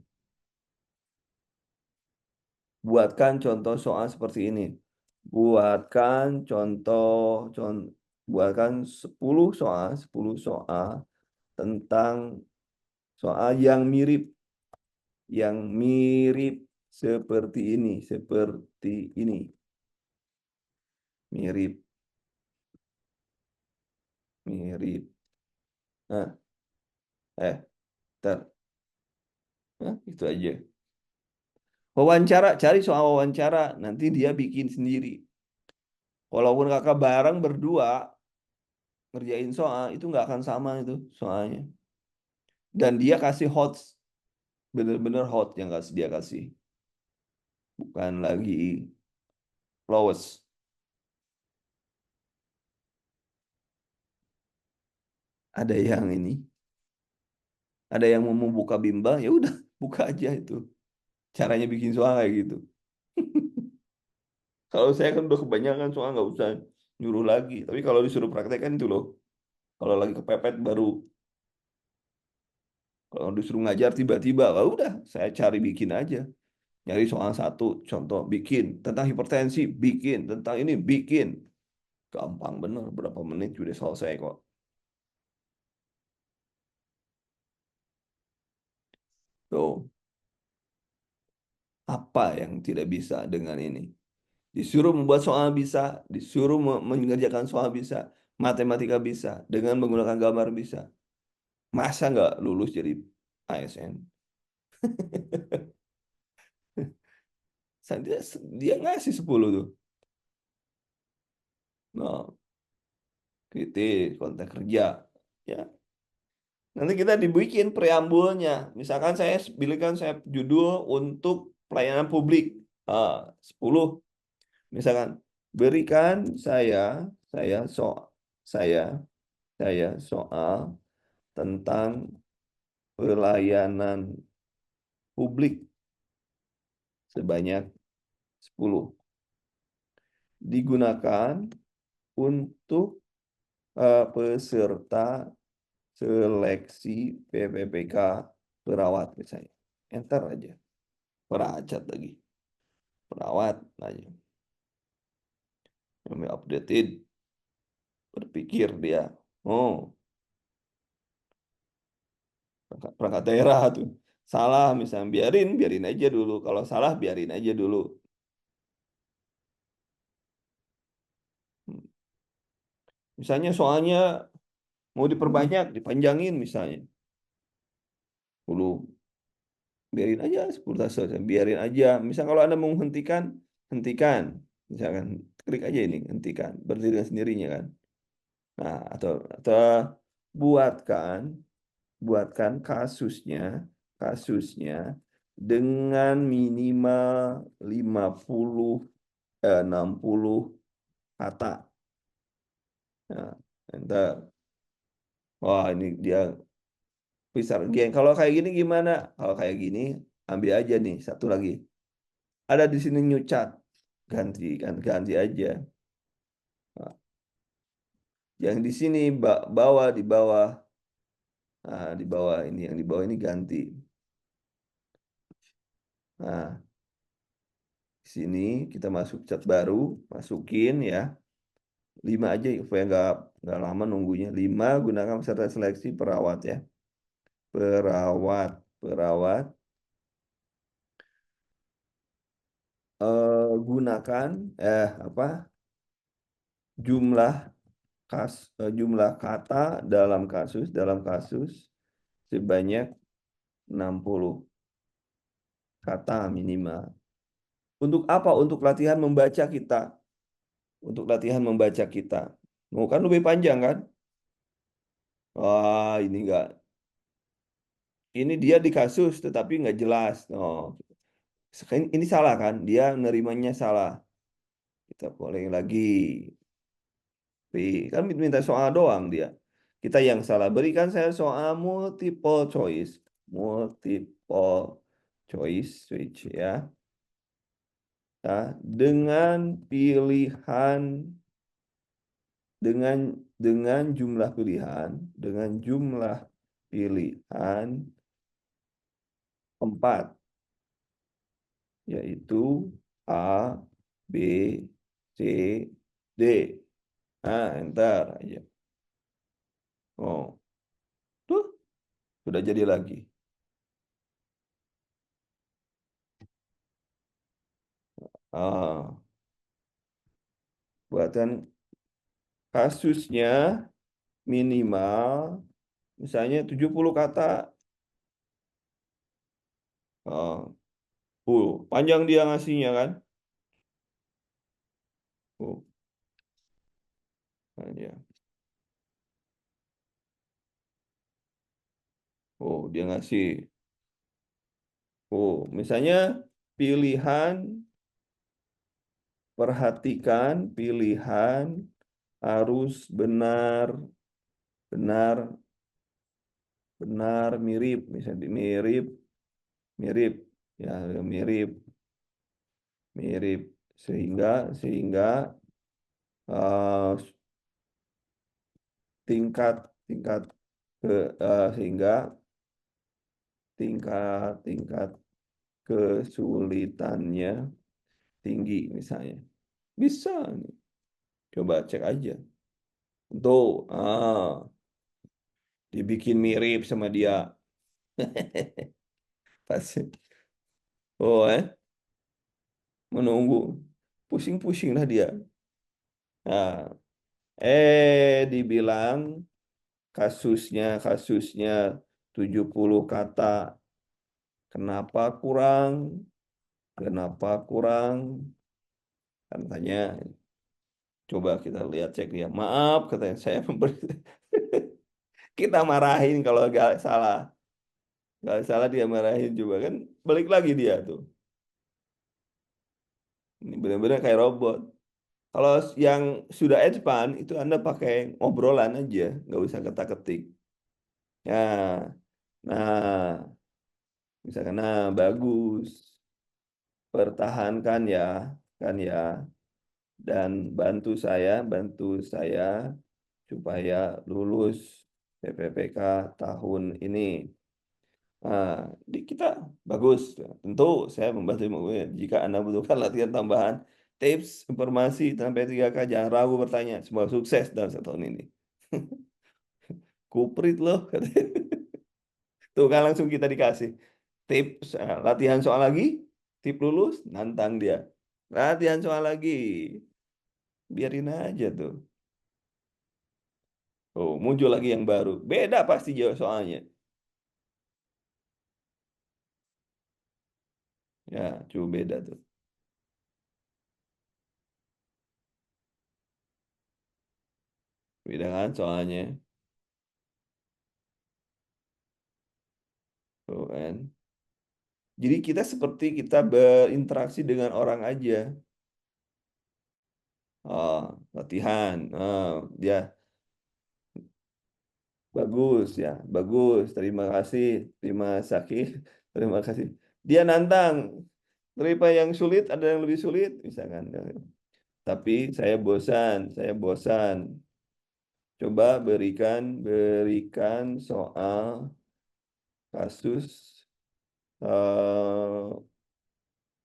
Buatkan contoh soal seperti ini. Buatkan buatkan 10 soal tentang soal yang mirip seperti ini, mirip, mirip. Nah, eh, ter, nah, itu aja. Wawancara, cari soal wawancara, nanti dia bikin sendiri. Walaupun kakak bareng berdua ngerjain soal, itu nggak akan sama itu soalnya. Dan dia kasih hot, bener-bener hot yang dia kasih, bukan lagi lowest. Ada yang ini, ada yang mau buka bimbel, ya udah buka aja itu. Caranya bikin soal kayak gitu. Kalau saya kan udah kebanyakan soal nggak usah nyuruh lagi. Tapi kalau disuruh praktekkan itu loh. Kalau lagi kepepet baru, kalau disuruh ngajar tiba-tiba, wah udah saya cari bikin aja. Nyari soal satu, contoh bikin tentang hipertensi, bikin tentang ini, bikin. Gampang bener, berapa menit sudah selesai kok. Tuh, apa yang tidak bisa dengan ini? Disuruh membuat soal bisa, disuruh mengerjakan soal bisa, matematika bisa, dengan menggunakan gambar bisa. Masa nggak lulus jadi ASN? Dia, dia ngasih 10 tuh. Nah, kritis, konteks kerja. Ya, nanti kita dibikin preambulnya. Misalkan saya pilihkan saya judul untuk pelayanan publik. 10. Misalkan berikan saya saya saya soal tentang pelayanan publik sebanyak 10. Digunakan untuk peserta seleksi PPPK perawat misalnya. Enter aja. Peracet lagi. Perawat aja. Yang updated. Berpikir dia. Oh, perangkat daerah tuh. Salah misalnya biarin aja dulu. Kalau salah biarin aja dulu. Misalnya soalnya mau diperbanyak, dipanjangin misalnya. 10. Biarin aja 10 selesai. Biarin aja. Misal kalau Anda menghentikan, hentikan. Misalkan klik aja ini, hentikan. Berdiri dengan sendirinya kan. Nah, atau buatkan buatkan kasusnya dengan minimal 50 60 kata. Nah, enter. Wah, ini dia besar. Kalau kayak gini gimana? Kalau kayak gini ambil aja nih satu lagi. Ada di sini new chat. Ganti kan, ganti aja. Nah, yang di sini bawah di bawah. Nah, di bawah ini yang di bawah ini ganti. Nah, di sini kita masuk chat baru, masukin ya. 5 aja supaya nggak lama nunggunya. 5 gunakan peserta seleksi perawat ya. Perawat, perawat. Gunakan apa? Jumlah jumlah kata dalam kasus sebanyak 60 kata minimal. Untuk apa? Untuk latihan membaca kita. Untuk latihan membaca kita. Oh, kan lebih panjang kan? Wah, ini enggak. Ini dia di kasus tetapi nggak jelas. Oh, ini salah kan? Dia nerimanya salah. Kita boleh lagi. Kan minta soal doang dia. Kita yang salah. Berikan saya soal multiple choice. Multiple choice switch ya. Nah, dengan jumlah pilihan, dengan jumlah pilihan 4, yaitu A, B, C, D. Nah, enter aja. Oh, tuh sudah jadi lagi. Ah, buatan kasusnya minimal misalnya 70 kata. Oh, panjang dia ngasihnya kan? Oh, panjang. Oh, dia ngasih. Oh, misalnya pilihan, perhatikan pilihan harus benar, benar, benar, mirip, misalnya mirip, mirip, ya mirip, mirip, sehingga eh, tingkat tingkat sehingga tingkat kesulitannya tinggi misalnya. Bisa nih. Coba cek aja. Tuh, dibikin mirip sama dia. Pasti. Oh, menunggu. Pusing-pusing lah dia. Nah, dibilang kasusnya 70 kata. Kenapa kurang? Kenapa kurang? Katanya, coba kita lihat cek dia. Maaf, katanya saya memberi. Kita marahin kalau nggak salah. Nggak salah dia marahin juga kan. Balik lagi dia tuh. Ini benar-benar kayak robot. Kalau yang sudah advance itu Anda pakai obrolan aja, nggak usah ketik-ketik. Ya, nah, misalkan, nah bagus. pertahankan ya, kan ya, dan bantu saya supaya lulus PPPK tahun ini. Nah, di kita bagus. Tentu saya membantu jika Anda butuhkan latihan tambahan, tips, informasi tentang P3K, jangan ragu bertanya. Semoga sukses dalam 1 tahun ini. Kuprit loh, katanya. Tuh kan langsung kita dikasih tips, latihan soal lagi, tip lulus, nantang dia. Latihan soal lagi, biarin aja tuh. Oh, muncul lagi yang baru. Beda pasti jawab soalnya. Ya, coba beda tuh. Beda kan soalnya. Tuh kan. Jadi kita seperti kita berinteraksi dengan orang aja. Oh, latihan. Oh, dia bagus ya, bagus. Terima kasih, terima kasih, terima kasih. Dia nantang. Terima yang sulit, ada yang lebih sulit, misalkan. Tapi saya bosan. Coba berikan soal kasus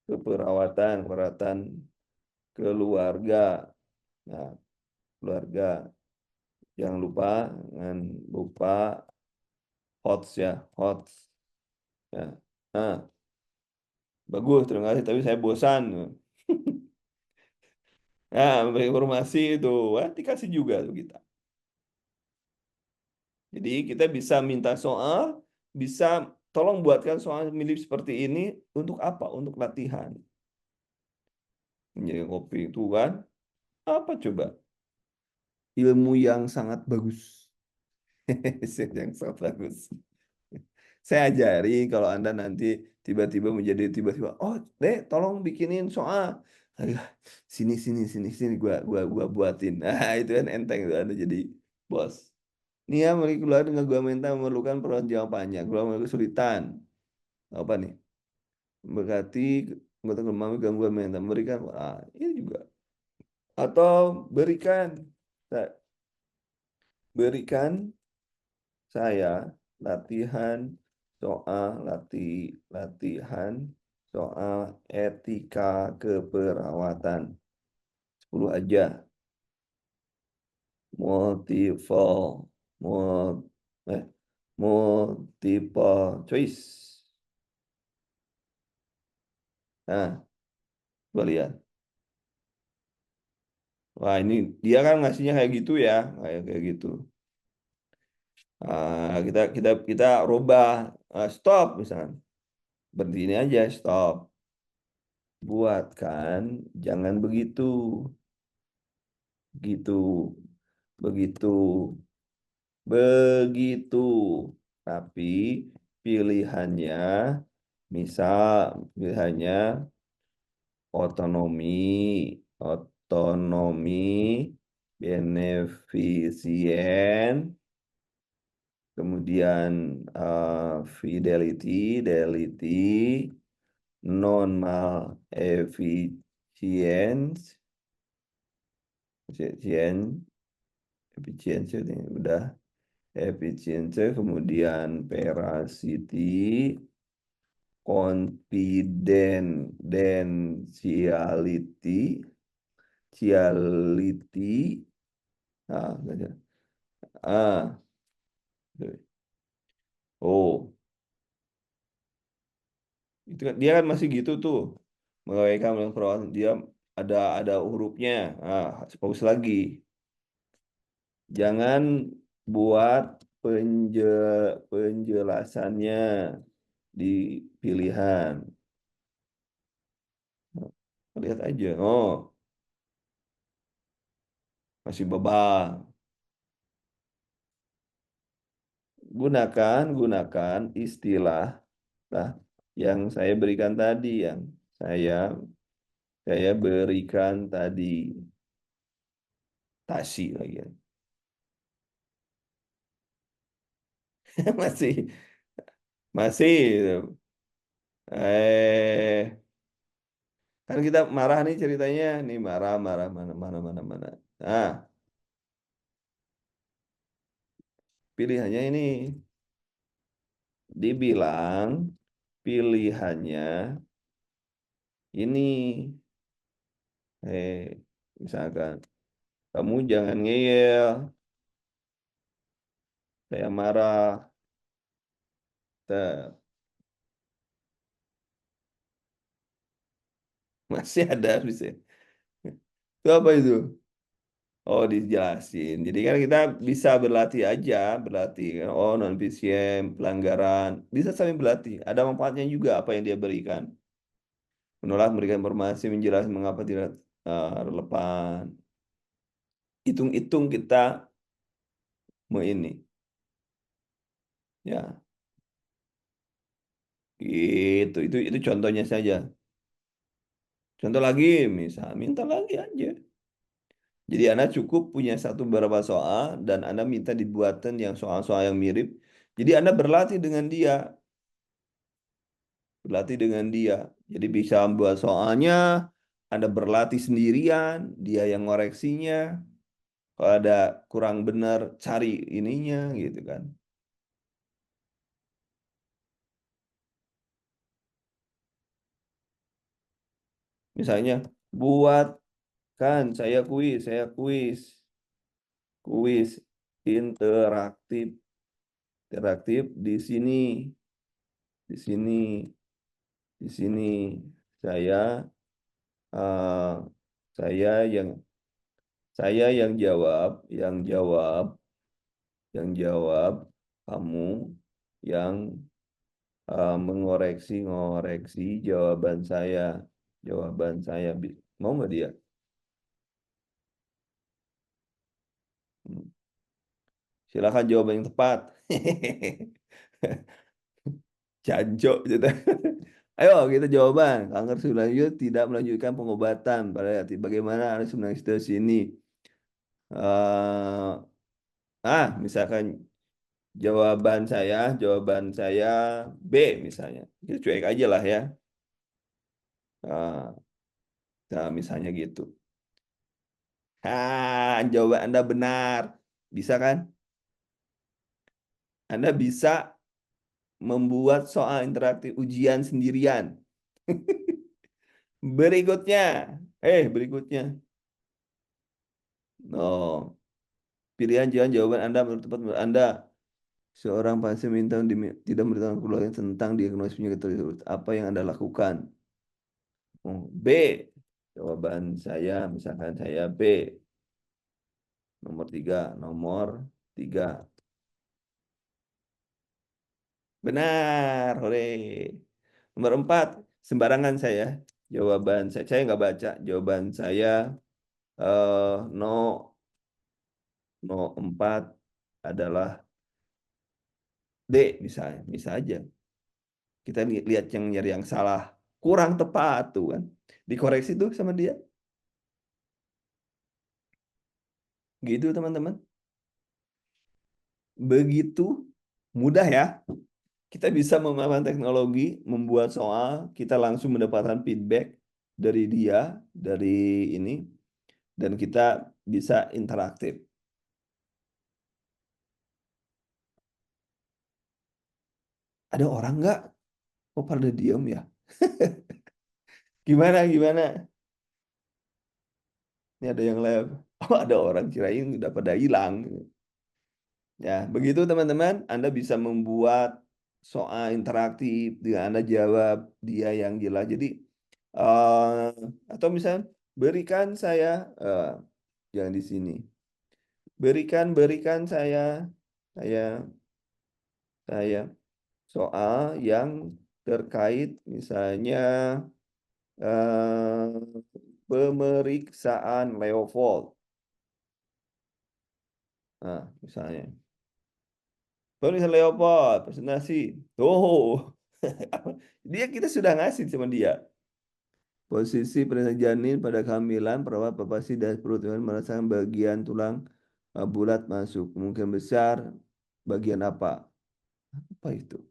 keperawatan keluarga. Nah, keluarga. Jangan lupa HOTS ya, HOTS. Ya. Nah, bagus, terima kasih. Tapi saya bosan. Nah, memberi informasi itu, wah, dikasih juga tuh kita. Jadi kita bisa minta soal, bisa tolong buatkan soal mirip seperti ini untuk apa? Untuk latihan. Menjadi kopi itu kan apa coba? Ilmu yang sangat bagus. Yang sangat bagus. Saya ajari kalau Anda nanti tiba-tiba, oh, Dek, tolong bikinin soal. Aduh, sini gua buatin. Nah, itu kan enteng itu Anda jadi bos. Nih ya, keluar dengan gua minta memerlukan pertanggungjawabannya. Gua kesulitan. Apa nih? Berarti anggota memahami gangguan mental memberikan ini juga atau sa- berikan saya latihan latihan soal etika keperawatan 10 aja, multiple mul- eh, multiple choice. Nah, coba lihat. Wah, ini dia kan ngasihnya kayak gitu ya, kayak gitu. Kita rubah, stop misalnya, berhenti ini aja, stop. Buatkan, jangan begitu, gitu, begitu, begitu. Tapi pilihannya, pilihannya otonomi, otonomi, beneficien, kemudian fidelity, non efficiency, efisien, efisiensi ini udah, efisiensi, kemudian veracity, confidentiality, ciality, udah. ah, oh, itu kan dia kan masih gitu tuh, mengabaikan yang perawatan dia ada hurufnya, fokus lagi. Jangan buat penjelasannya di pilihan. Lihat aja. Oh, masih bebal. Gunakan istilah lah yang saya berikan tadi, yang saya saya berikan tadi. Tasi lagi ya. Masih masih. Eh, Kan kita marah nih ceritanya, nih marah, marah, mana, mana, mana, mana. Nah, pilihannya ini dibilang pilihannya ini, misalkan kamu jangan ngeyel, saya marah, Tet. Masih ada bisa. Itu apa itu? Oh, dijelasin. Jadi kan kita bisa berlatih aja, berlatih. Oh, non PCM, pelanggaran, bisa sambil berlatih. Ada manfaatnya juga apa yang dia berikan. Menolak memberikan informasi, menjelaskan mengapa tidak relevan. Hitung-hitung kita mau ini, ya, gitu. Itu contohnya saja. Contoh lagi, misal minta lagi aja. Jadi Anda cukup punya satu beberapa soal dan Anda minta dibuatkan yang soal-soal yang mirip. Jadi Anda berlatih dengan dia, berlatih dengan dia. Jadi bisa membuat soalnya, Anda berlatih sendirian, dia yang ngoreksinya. Kalau ada kurang benar, cari ininya gitu kan. Misalnya, buatkan saya kuis, kuis interaktif, interaktif di sini, di sini, di sini. Saya, eh, saya yang, saya yang jawab, kamu yang mengoreksi, ngoreksi jawaban saya, jawaban saya. Mau nggak dia? Hmm. Silakan jawaban yang tepat. Jancok gitu. Ayo kita jawaban. Kanker sudah lanjut tidak melanjutkan pengobatan. Pada bagaimana harus menangani sini. Misalkan jawaban saya B misalnya. Kita cuek aja lah ya. Ah, nah, misalnya gitu. Jawaban Anda benar. Bisa kan? Anda bisa membuat soal interaktif ujian sendirian. Berikutnya, berikutnya. Oh, pilihan jawaban jawaban Anda menurut tepat menurut Anda. Seorang pasien minta tidak memberitahu keluarga tentang diagnosis penyakit tersebut. Apa yang Anda lakukan? Oh, B. Jawaban saya, misalkan saya B. Nomor tiga. Benar, hore. Nomor 4, sembarangan saya. Saya nggak baca. Jawaban saya no, no 4 adalah D misalnya. Bisa aja. Kita lihat yang nyari yang salah. Kurang tepat tuh kan. Dikoreksi tuh sama dia. Gitu teman-teman. Begitu mudah ya. Kita bisa memakai teknologi, membuat soal, kita langsung mendapatkan feedback dari dia, dari ini, dan kita bisa interaktif. Ada orang nggak? Kok pada diem ya? Gimana, gimana? Ini ada yang live. Oh, ada orang kirain udah pada hilang. Ya, begitu teman-teman. Anda bisa membuat soal interaktif dengan Anda jawab dia yang jelas. Jadi, eh atau misalnya berikan saya, eh jangan di sini. Berikan saya, saya soal yang terkait misalnya eh, pemeriksaan Leopold. Nah, misalnya. Pemeriksaan Leopold, presentasi. Oh, kita sudah ngasih sama dia. Posisi presentasi janin pada kehamilan, perawat palpasi dan perut merasakan bagian tulang bulat masuk. Kemungkinan besar bagian apa? Apa itu?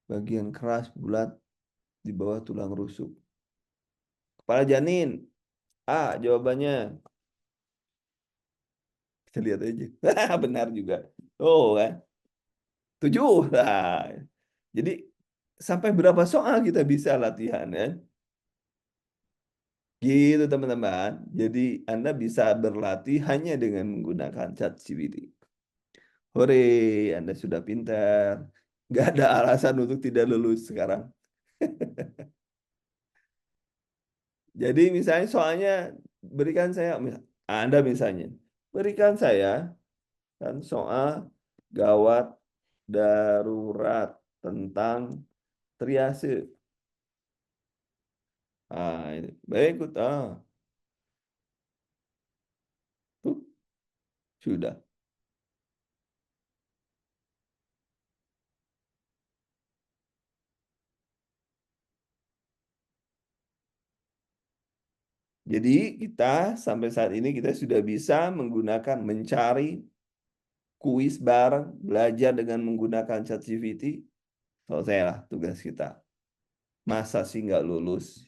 Bagian keras bulat di bawah tulang rusuk. Kepala janin. A jawabannya. Kita lihat aja. Benar juga. Oh kan. 7. Nah, jadi sampai berapa soal kita bisa latihan kan? Gitu teman-teman. Jadi Anda bisa berlatih hanya dengan menggunakan ChatGPT. Hore, Anda sudah pintar. Nggak ada alasan untuk tidak lulus sekarang. Jadi misalnya soalnya berikan saya, Anda misalnya, berikan saya kan soal gawat darurat tentang triase. Ini. Baik, tuh sudah. Jadi kita sampai saat ini kita sudah bisa menggunakan mencari kuis bareng, belajar dengan menggunakan ChatGPT. Selesai lah tugas kita. Masa sih nggak lulus?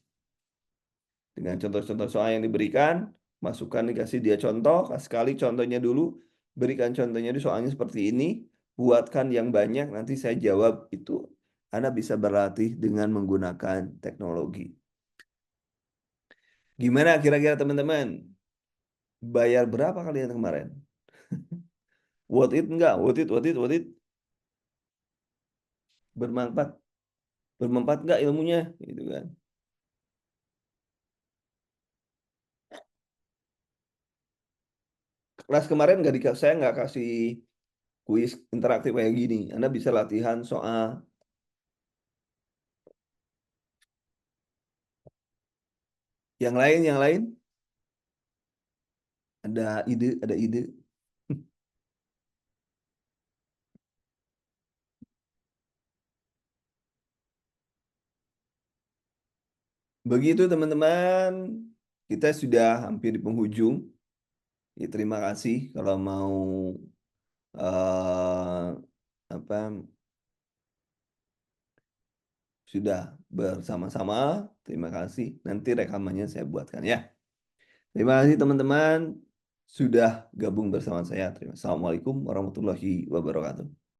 Dengan contoh-contoh soal yang diberikan, masukkan dikasih dia contoh, sekali contohnya dulu, berikan contohnya di soalnya seperti ini, buatkan yang banyak, nanti saya jawab itu. Anda bisa berlatih dengan menggunakan teknologi. Gimana kira-kira teman-teman? Bayar berapa kalian kemarin? Worth it enggak? Worth it, worth it, worth it? Bermanfaat? Bermanfaat enggak ilmunya? Gitu kan. Kelas kemarin nggak dikasih, saya nggak kasih kuis interaktif kayak gini. Anda bisa latihan soal yang lain. Ada ide, ada ide. Begitu teman-teman, kita sudah hampir di penghujung. Ya, terima kasih kalau mau eh, apa sudah bersama-sama. Terima kasih. Nanti rekamannya saya buatkan ya. Terima kasih teman-teman sudah gabung bersama saya. Assalamualaikum warahmatullahi wabarakatuh.